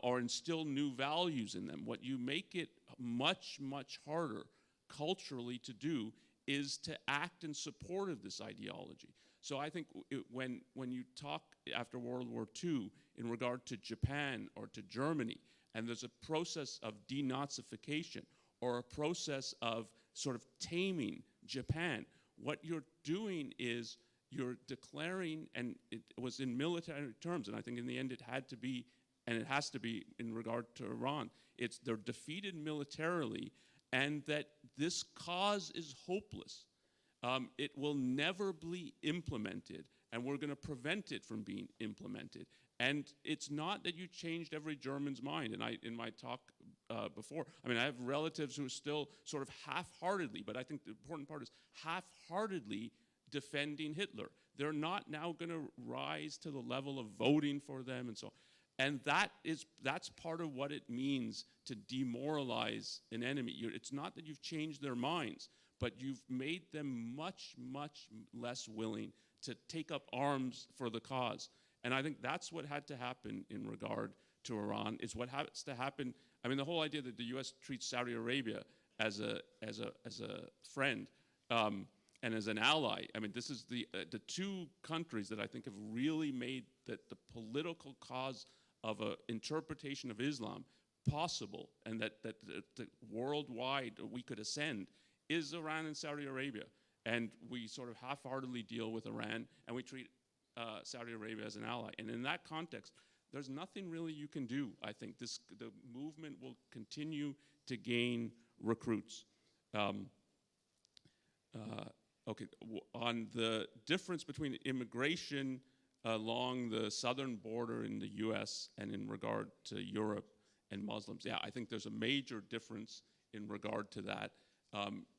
or instill new values in them. What you make it much, much harder culturally to do is to act in support of this ideology. So I think when you talk after World War II in regard to Japan or to Germany, and there's a process of denazification or a process of sort of taming Japan, what you're doing is you're declaring, and it was in military terms, and I think in the end it had to be, and it has to be in regard to Iran, they're defeated militarily, and that this cause is hopeless. It will never be implemented, and we're going to prevent it from being implemented. And it's not that you changed every German's mind. And in my talk before, I mean, I have relatives who are still sort of half-heartedly, but I think the important part is half-heartedly defending Hitler. They're not now going to rise to the level of voting for them and so on. And that's part of what it means to demoralize an enemy. It's not that you've changed their minds, but you've made them much, much less willing to take up arms for the cause. And I think that's what had to happen in regard to Iran, is what has to happen. I mean, the whole idea that the US treats Saudi Arabia as a friend and as an ally. I mean, this is the two countries that I think have really made the political cause of an interpretation of Islam possible, and that worldwide we could ascend, is Iran and Saudi Arabia. And we sort of half-heartedly deal with Iran, and we treat Saudi Arabia as an ally. And in that context, there's nothing really you can do. I think the movement will continue to gain recruits. Okay, on the difference between immigration along the southern border in the US and in regard to Europe and Muslims, yeah, I think there's a major difference in regard to that.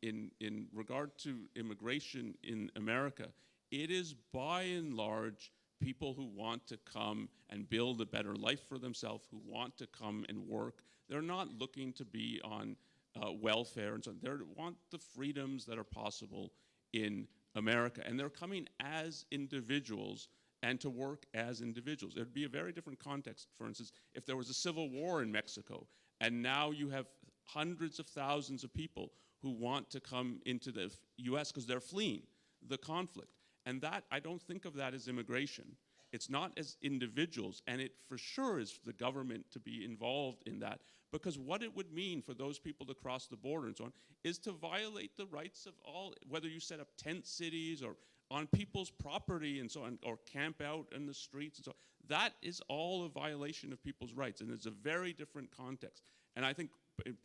In regard to immigration in America, it is by and large people who want to come and build a better life for themselves, who want to come and work. They're not looking to be on welfare and so on. They want the freedoms that are possible in America. And they're coming as individuals and to work as individuals. It would be a very different context, for instance, if there was a civil war in Mexico, and now you have hundreds of thousands of people who want to come into the US because they're fleeing the conflict. And that, I don't think of that as immigration. It's not as individuals, and it for sure is the government to be involved in that, because what it would mean for those people to cross the border and so on is to violate the rights of all, whether you set up tent cities or on people's property and so on, or camp out in the streets and so on. That is all a violation of people's rights, and it's a very different context. And I think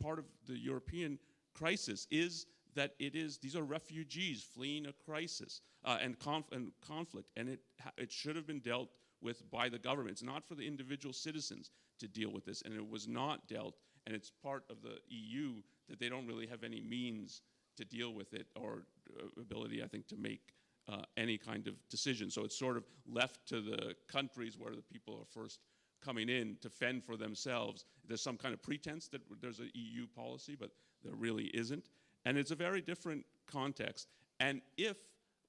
part of the European crisis is that these are refugees fleeing a crisis and conflict, and it should have been dealt with by the government. It's not for the individual citizens to deal with this, and it was not dealt, and it's part of the EU that they don't really have any means to deal with it or ability, I think, to make any kind of decision. So it's sort of left to the countries where the people are first coming in to fend for themselves. There's some kind of pretense that there's an EU policy, but there really isn't. And it's a very different context. And if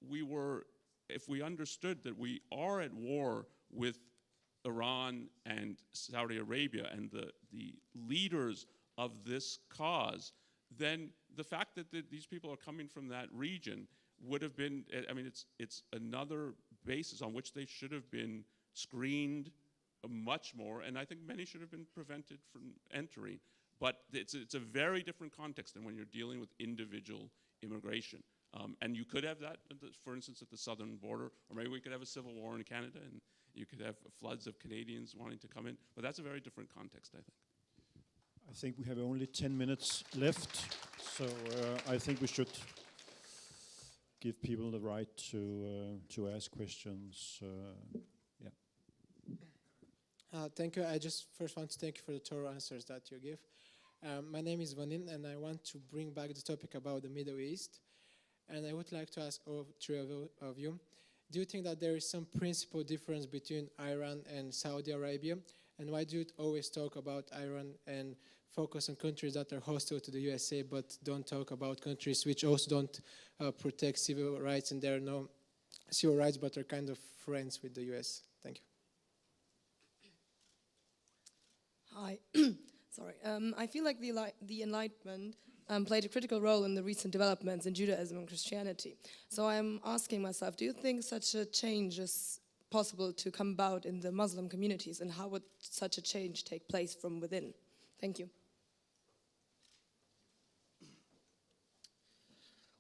we understood that we are at war with Iran and Saudi Arabia and the leaders of this cause, then the fact that these people are coming from that region would have been, I mean, it's another basis on which they should have been screened much more, and I think many should have been prevented from entering. But it's a very different context than when you're dealing with individual immigration. And you could have that, for instance, at the southern border, or maybe we could have a civil war in Canada, and you could have floods of Canadians wanting to come in. But that's a very different context, I think. I think we have only 10 minutes left, so I think we should give people the right to ask questions. Thank you. I just first want to thank you for the thorough answers that you give. My name is Vanin, and I want to bring back the topic about the Middle East. And I would like to ask all three of you, do you think that there is some principal difference between Iran and Saudi Arabia? And why do you always talk about Iran and focus on countries that are hostile to the USA, but don't talk about countries which also don't protect civil rights, and there are no civil rights, but are kind of friends with the US? Thank you. Hi. Sorry. I feel like the Enlightenment played a critical role in the recent developments in Judaism and Christianity. So I'm asking myself, do you think such a change is possible to come about in the Muslim communities, and how would such a change take place from within? Thank you.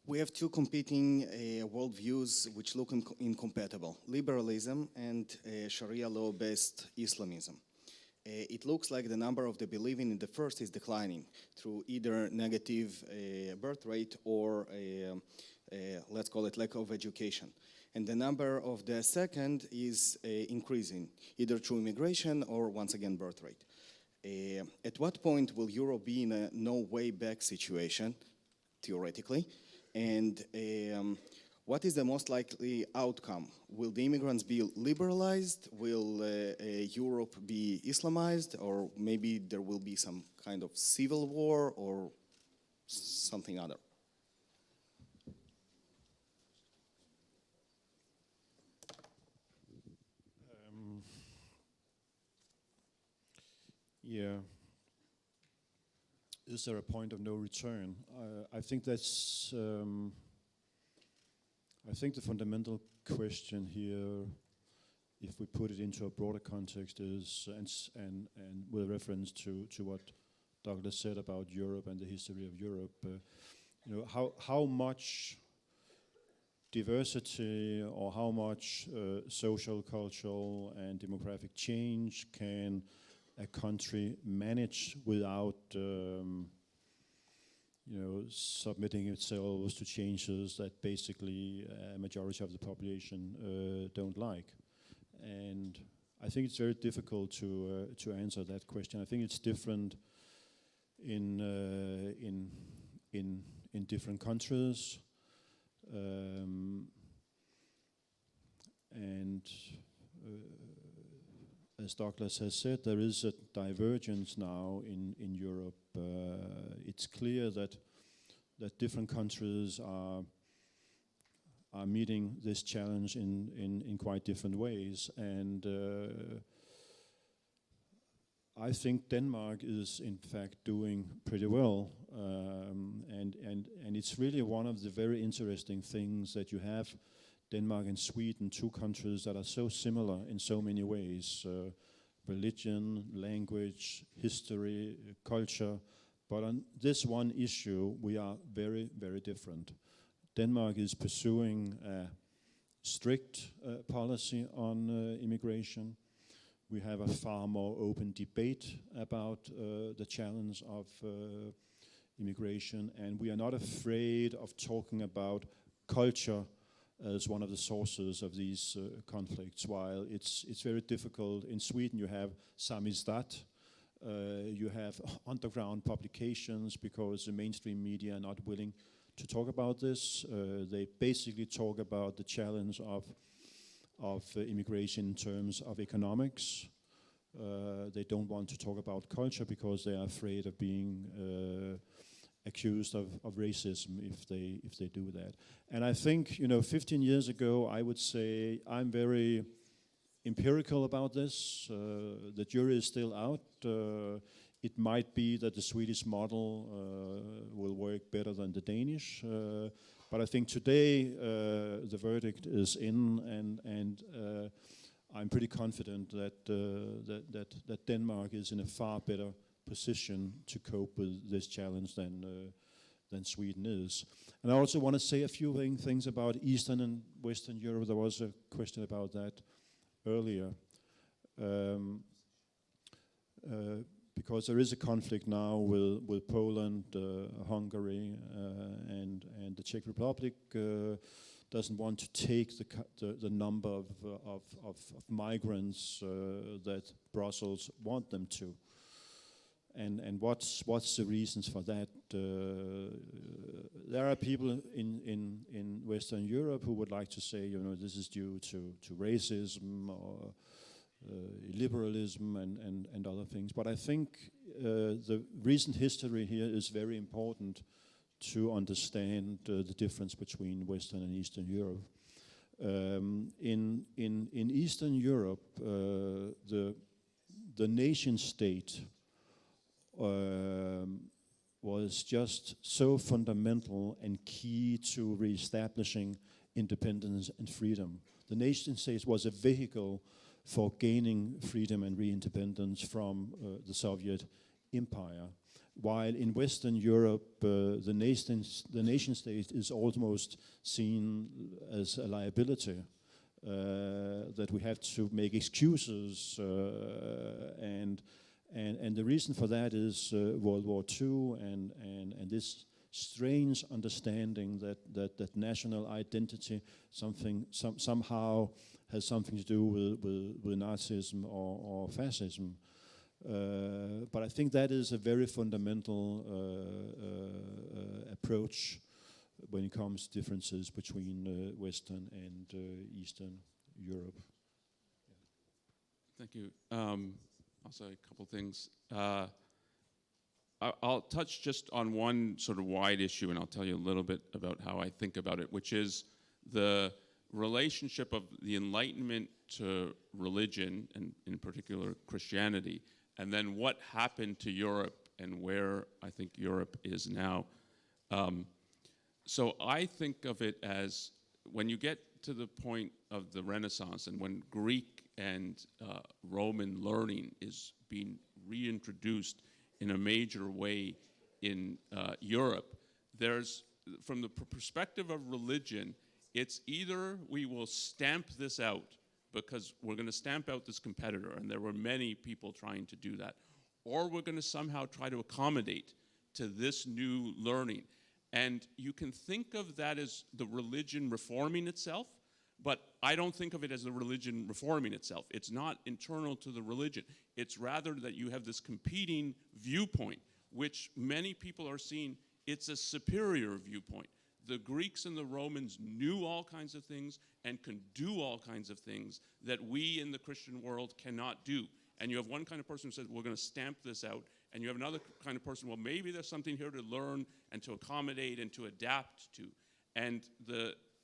We have two competing worldviews which look incompatible: liberalism and Sharia law-based Islamism. It looks like the number of the believing in the first is declining through either negative birth rate or let's call it lack of education. And the number of the second is increasing, either through immigration or, once again, birth rate. At what point will Europe be in a no way back situation, theoretically? And what is the most likely outcome? Will the immigrants be liberalized? Will Europe be Islamized? Or maybe there will be some kind of civil war or something other? Yeah. Is there a point of no return? I think that's. I think the fundamental question here, if we put it into a broader context, is and with reference to what Douglas said about Europe and the history of Europe. You know, how much diversity or how much social, cultural, and demographic change can a country manage without submitting itself to changes that basically a majority of the population don't like? And I think it's very difficult to answer that question. I think it's different in different countries, as Douglas has said, there is a divergence now in Europe. It's clear that different countries are meeting this challenge in quite different ways, and I think Denmark is in fact doing pretty well, and it's really one of the very interesting things that you have Denmark and Sweden, two countries that are so similar in so many ways, religion, language, history, culture, but on this one issue we are very, very different. Denmark is pursuing a strict policy on immigration. We have a far more open debate about the challenge of immigration, and we are not afraid of talking about culture as one of the sources of these conflicts, while it's very difficult. In Sweden you have samizdat, you have underground publications because the mainstream media are not willing to talk about this. They basically talk about the challenge of immigration in terms of economics. They don't want to talk about culture because they are afraid of being accused of racism if they do that. And I think 15 years ago I would say I'm very empirical about this. The jury is still out. It might be that the Swedish model will work better than the Danish, but I think today the verdict is in, and I'm pretty confident that Denmark is in a far better position to cope with this challenge than Sweden is. And I also want to say a few things about Eastern and Western Europe. There was a question about that earlier. Because there is a conflict now with Poland, Hungary, and the Czech Republic doesn't want to take the number of migrants that Brussels want them to. And what's the reasons for that? There are people in Western Europe who would like to say, this is due to racism or liberalism and other things. But I think the recent history here is very important to understand the difference between Western and Eastern Europe. In Eastern Europe, the nation state was just so fundamental and key to reestablishing independence and freedom. The nation state was a vehicle for gaining freedom and re-independence from the Soviet Empire. While in Western Europe, the nation state is almost seen as a liability, that we have to make excuses, and the reason for that is World War II and this strange understanding that national identity somehow has something to do with Nazism or fascism. But I think that is a very fundamental approach when it comes to differences between Western and Eastern Europe. Thank you. I'll say a couple things. I'll touch just on one sort of wide issue, and I'll tell you a little bit about how I think about it, which is the relationship of the Enlightenment to religion, and in particular Christianity, and then what happened to Europe and where I think Europe is now. So I think of it as when you get to the point of the Renaissance and when Greek and Roman learning is being reintroduced in a major way in Europe, there's, from the perspective of religion, it's either we will stamp this out because we're going to stamp out this competitor, and there were many people trying to do that, or we're going to somehow try to accommodate to this new learning. And you can think of that as the religion reforming itself, but I don't think of it as the religion reforming itself. It's not internal to the religion. It's rather that you have this competing viewpoint, which many people are seeing it's a superior viewpoint. The Greeks and the Romans knew all kinds of things and can do all kinds of things that we in the Christian world cannot do. And you have one kind of person who says, we're going to stamp this out. And you have another kind of person, well, maybe there's something here to learn and to accommodate and to adapt to. And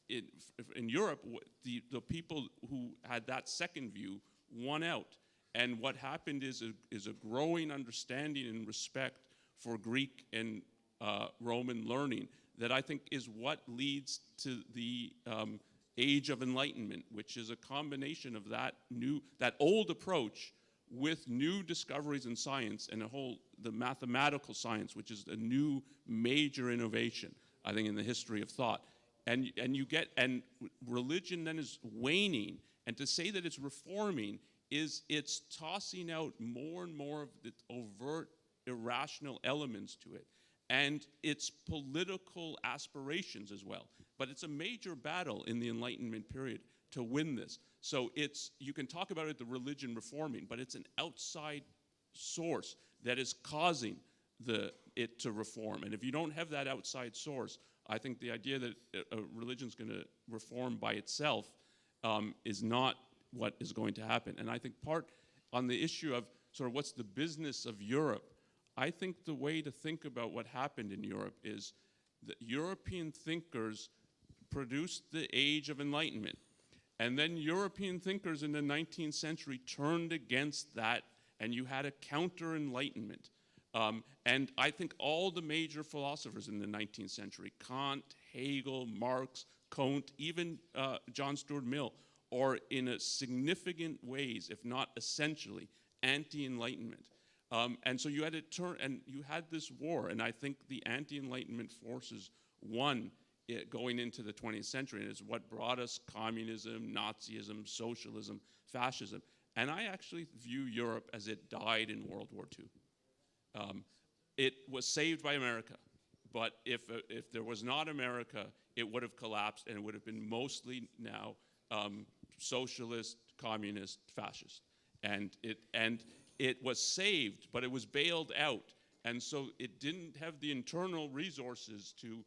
in Europe, the people who had that second view won out. And what happened is a growing understanding and respect for Greek and Roman learning that I think is what leads to the Age of Enlightenment, which is a combination of that old approach with new discoveries in science and the mathematical science, which is a new major innovation, I think, in the history of thought. And religion then is waning, and to say that it's reforming is it's tossing out more and more of the overt irrational elements to it, and its political aspirations as well. But it's a major battle in the Enlightenment period to win this. So you can talk about it, the religion reforming, but it's an outside source that is causing it to reform. And if you don't have that outside source, I think the idea that a religion's going to reform by itself is not what is going to happen. And I think part on the issue of sort of what's the business of Europe, I think the way to think about what happened in Europe is that European thinkers produced the Age of Enlightenment. And then European thinkers in the 19th century turned against that, and you had a counter-enlightenment. And I think all the major philosophers in the 19th century, Kant, Hegel, Marx, Comte, even John Stuart Mill, are in a significant ways, if not essentially, anti-enlightenment. And so you had to turn, and you had this war, and I think the anti-enlightenment forces won going into the 20th century, and it's what brought us communism, Nazism, socialism, fascism. And I actually view Europe as it died in World War II. It was saved by America, but if there was not America, it would have collapsed, and it would have been mostly now socialist, communist, fascist. And it was saved, but it was bailed out, and so it didn't have the internal resources to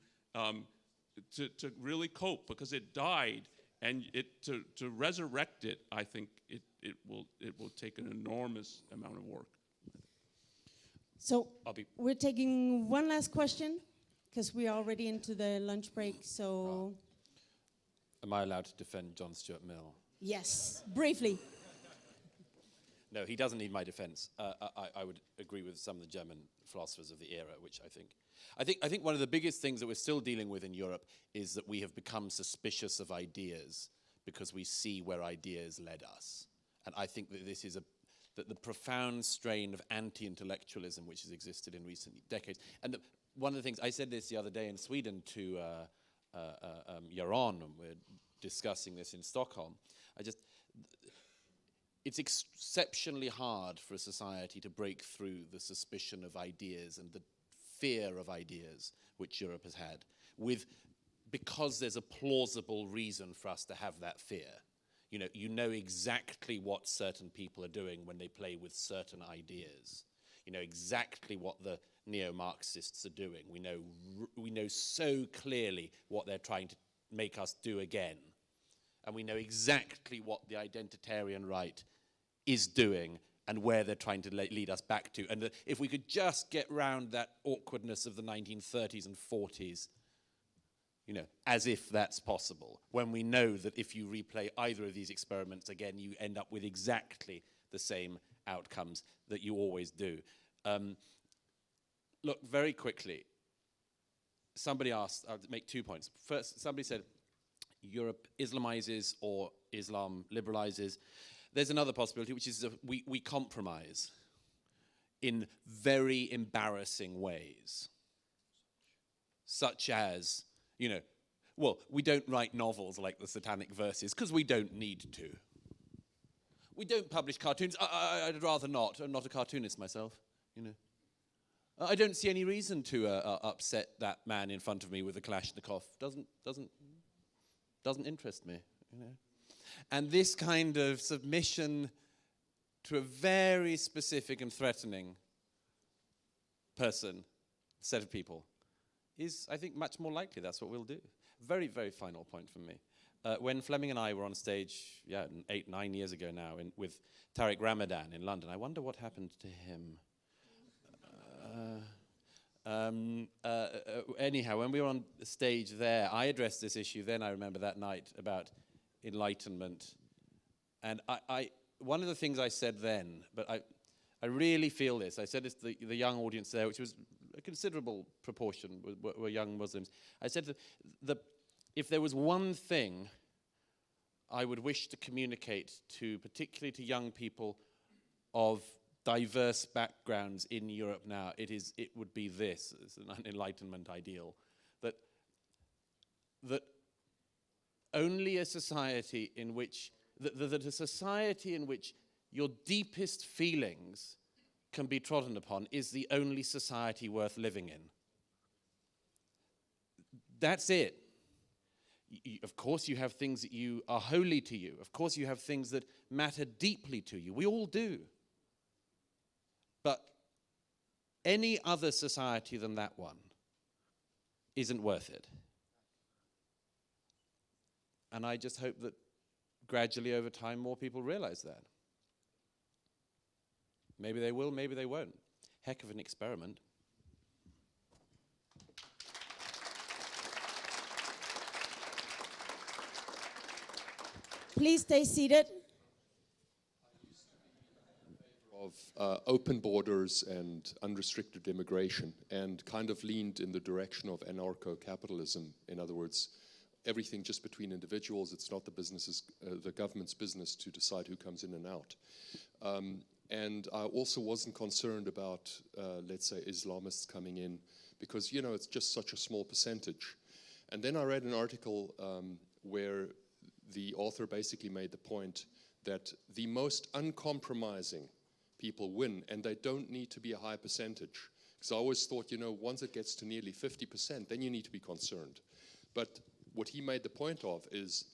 really cope, because it died, and to resurrect it, I think it will take an enormous amount of work. So we're taking one last question, because we're already into the lunch break, so... Am I allowed to defend John Stuart Mill? Yes, briefly. No, he doesn't need my defense. I would agree with some of the German philosophers of the era, which I think one of the biggest things that we're still dealing with in Europe is that we have become suspicious of ideas because we see where ideas led us. And I think that this is that the profound strain of anti-intellectualism which has existed in recent decades. And one of the things, I said this the other day in Sweden to Yaron, and we're discussing this in Stockholm, it's exceptionally hard for a society to break through the suspicion of ideas and the fear of ideas which Europe has had, because there's a plausible reason for us to have that fear. You know exactly what certain people are doing when they play with certain ideas. You know exactly what the neo-Marxists are doing. We know so clearly what they're trying to make us do again. And we know exactly what the identitarian right is doing and where they're trying to lead us back to. And if we could just get round that awkwardness of the 1930s and 40s, as if that's possible, when we know that if you replay either of these experiments again, you end up with exactly the same outcomes that you always do. Look, very quickly, somebody asked, I'll make 2 points. First, somebody said, Europe Islamizes or Islam liberalizes. There's another possibility, which is that we compromise in very embarrassing ways, such as, we don't write novels like the Satanic Verses because we don't need to. We don't publish cartoons. I'd rather not. I'm not a cartoonist myself, I don't see any reason to upset that man in front of me with a Kalashnikov. Doesn't interest me, And this kind of submission to a very specific and threatening set of people, is, I think, much more likely that's what we'll do. Very, very final point from me. When Flemming and I were on stage, 8, 9 years ago now, with Tariq Ramadan in London, I wonder what happened to him. Anyhow, when we were on stage there, I addressed this issue then, I remember that night, about enlightenment. And one of the things I said then, but I really feel this, I said this to the young audience there, which was a considerable proportion were young Muslims. I said that if there was one thing I would wish to communicate to, particularly to young people of diverse backgrounds in Europe now, it would be this, as an enlightenment ideal, that only a society in which, that a society in which your deepest feelings can be trodden upon is the only society worth living in. That's it. Of course you have things that you are holy to you. Of course you have things that matter deeply to you. We all do. But any other society than that one isn't worth it. And I just hope that gradually over time more people realize that. Maybe they will, maybe they won't. Heck of an experiment. Please stay seated. Of open borders and unrestricted immigration, and kind of leaned in the direction of anarcho-capitalism. In other words, everything just between individuals. It's not the government's business to decide who comes in and out. And I also wasn't concerned about, let's say, Islamists coming in, because, it's just such a small percentage. And then I read an article where the author basically made the point that the most uncompromising people win, and they don't need to be a high percentage. Because I always thought, once it gets to nearly 50%, then you need to be concerned. But what he made the point of is,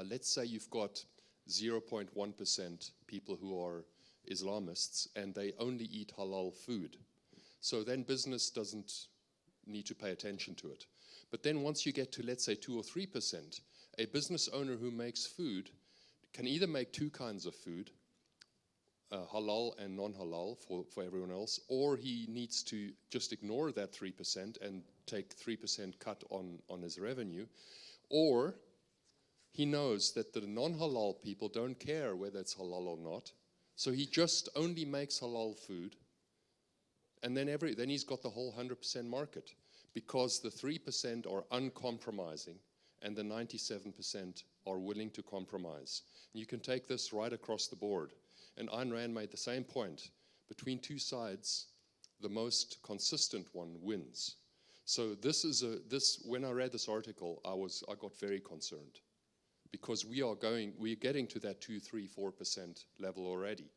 let's say you've got 0.1% people who are Islamists, and they only eat halal food. So then business doesn't need to pay attention to it. But then once you get to, let's say, 2 or 3%, a business owner who makes food can either make two kinds of food, halal and non-halal for everyone else, or he needs to just ignore that 3% and take 3% cut on his revenue, or he knows that the non-halal people don't care whether it's halal or not. So he just only makes halal food, and then he's got the whole 100% market, because the 3% are uncompromising and the 97% are willing to compromise. And you can take this right across the board. And Ayn Rand made the same point. Between two sides, the most consistent one wins. So when I read this article, I got very concerned, because we're getting to that 2, 3, 4% level already.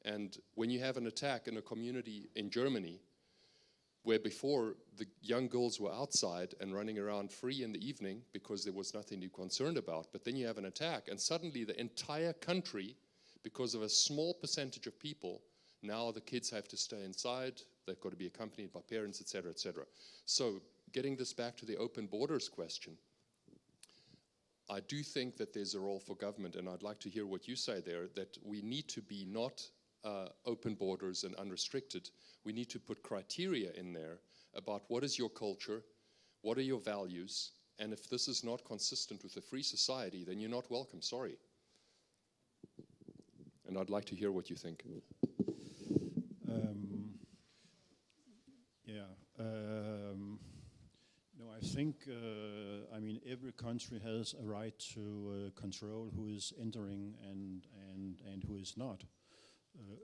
And when you have an attack in a community in Germany, where before the young girls were outside and running around free in the evening because there was nothing to be concerned about, but then you have an attack and suddenly the entire country, because of a small percentage of people, now the kids have to stay inside, they've got to be accompanied by parents, etc., etc. So getting this back to the open borders question, I do think that there's a role for government, and I'd like to hear what you say there, that we need to be not open borders and unrestricted. We need to put criteria in there about what is your culture, what are your values, and if this is not consistent with a free society, then you're not welcome, sorry. And I'd like to hear what you think. I think, every country has a right to control who is entering and who is not.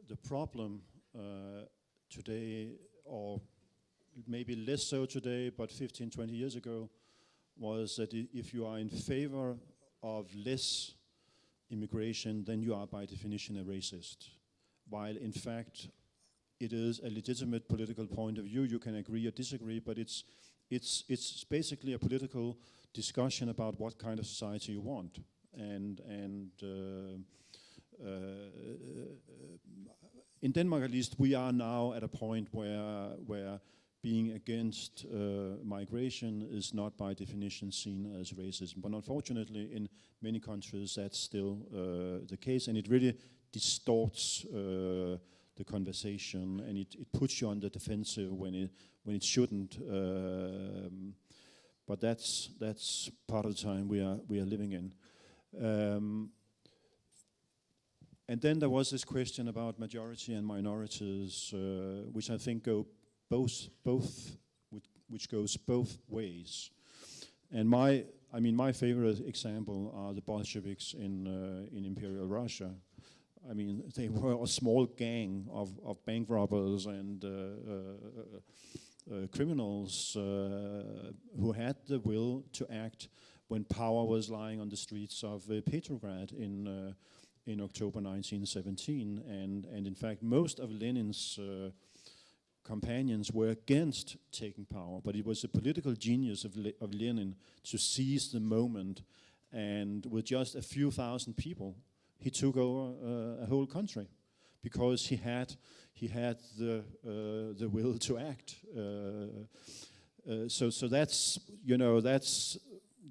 The problem today, or maybe less so today, but 15, 20 years ago, was that if you are in favor of less immigration, then you are by definition a racist. While in fact, it is a legitimate political point of view. You can agree or disagree, but it's basically a political discussion about what kind of society you want. And in Denmark, at least, we are now at a point where being against migration is not by definition seen as racism. But unfortunately, in many countries, that's still the case, and it really distorts the conversation, and it puts you on the defensive when it shouldn't. But that's part of the time we are living in. And then there was this question about majority and minorities, which I think which goes both ways. And my favorite example are the Bolsheviks in Imperial Russia. I mean, they were a small gang of bank robbers and criminals who had the will to act when power was lying on the streets of Petrograd in October 1917. And in fact, most of Lenin's companions were against taking power, but it was the political genius of Lenin to seize the moment, and with just a few thousand people, he took over a whole country because he had the will to act. So that's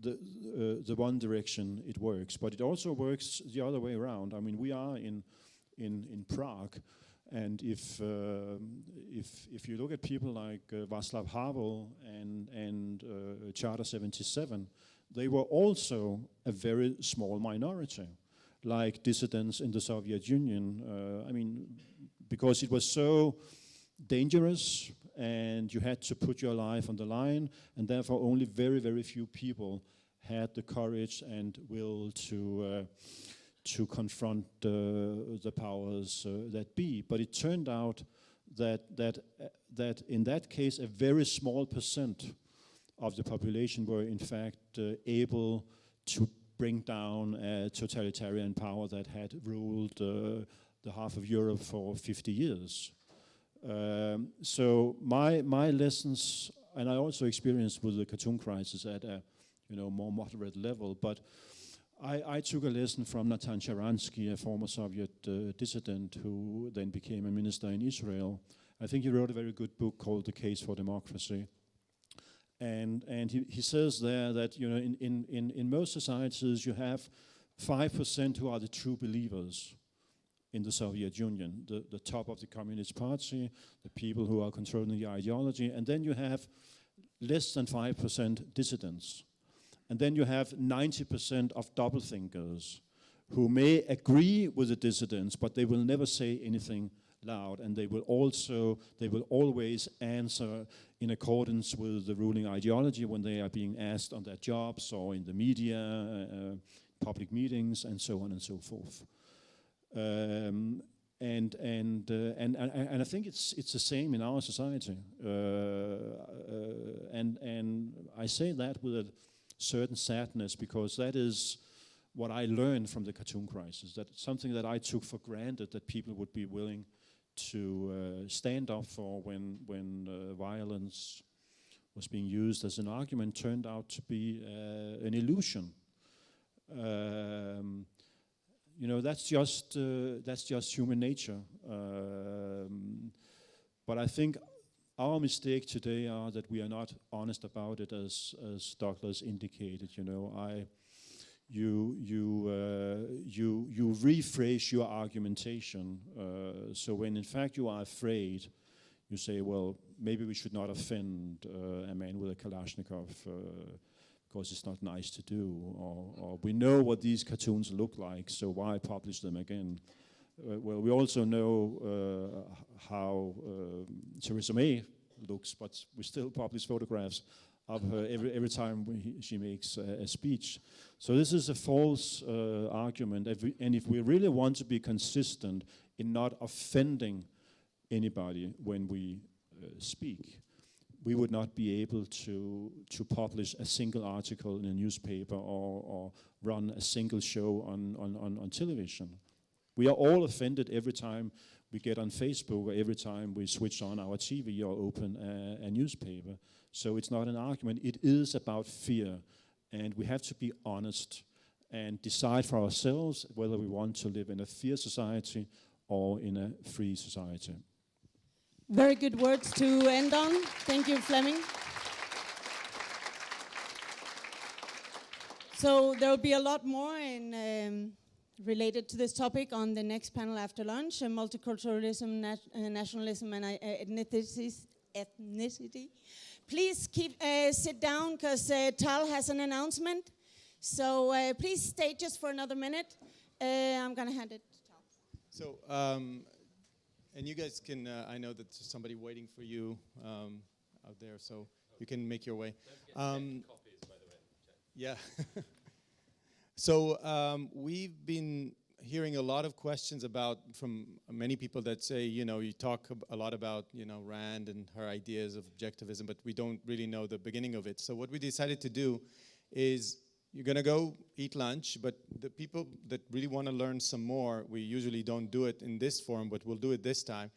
the one direction it works, but it also works the other way around. I mean, we are in Prague, and if you look at people like Václav Havel and Charter 77, they were also a very small minority, like dissidents in the Soviet Union. Because it was so dangerous and you had to put your life on the line, and therefore only very, very few people had the courage and will to confront the powers that be. But it turned out that in that case, a very small percent of the population were in fact able to bring down a totalitarian power that had ruled the half of Europe for 50 years. So my lessons, and I also experienced with the Khartoum crisis at a more moderate level, but I took a lesson from Natan Sharansky, a former Soviet dissident who then became a minister in Israel. I think he wrote a very good book called The Case for Democracy. And he says there that in most societies you have 5% who are the true believers in the Soviet Union, the top of the Communist Party, the people who are controlling the ideology, and then you have less than 5% dissidents. And then you have 90% of double thinkers who may agree with the dissidents, but they will never say anything loud, and they will always answer in accordance with the ruling ideology when they are being asked on their jobs or in the media, public meetings, and so on and so forth. And I think it's the same in our society. And I say that with a certain sadness, because that is what I learned from the cartoon crisis. That's something that I took for granted, that people would be willing to stand up for when violence was being used as an argument, turned out to be an illusion. That's just human nature. But I think our mistake today are that we are not honest about it, as Douglas indicated. You rephrase your argumentation. So when in fact you are afraid, you say, well, maybe we should not offend a man with a Kalashnikov because it's not nice to do, or we know what these cartoons look like, so why publish them again? Well, we also know how Theresa May looks, but we still publish photographs of her every time she makes a speech. So this is a false argument, and if we really want to be consistent in not offending anybody when we speak, we would not be able to publish a single article in a newspaper or run a single show on television. We are all offended every time we get on Facebook, or every time we switch on our TV or open a newspaper. So it's not an argument. It is about fear. And we have to be honest and decide for ourselves whether we want to live in a fear society or in a free society. Very good words to end on. Thank you, Flemming. So there will be a lot more related to this topic on the next panel after lunch, multiculturalism, nationalism, and ethnicity. Please sit down, because Tal has an announcement. So please stay just for another minute. I'm going to hand it to Tal. So, and you guys can, I know that there's somebody waiting for you out there, so you can make your way. Copies, by the way. Yeah. So we've been hearing a lot of questions from many people that say, you talk a lot about, Rand and her ideas of objectivism, but we don't really know the beginning of it. So what we decided to do is, you're going to go eat lunch, but the people that really want to learn some more, we usually don't do it in this forum, but we'll do it this time.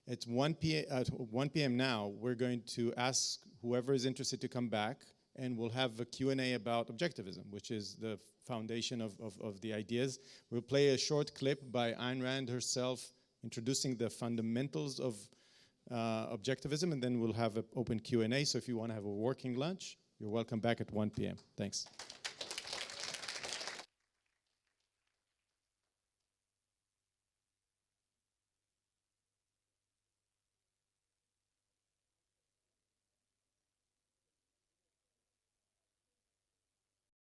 At 1 p.m. now, we're going to ask whoever is interested to come back, and we'll have a Q&A about objectivism, which is the foundation of the ideas. We'll play a short clip by Ayn Rand herself introducing the fundamentals of objectivism, and then we'll have an open Q&A. So if you want to have a working lunch, you're welcome back at 1 p.m. Thanks.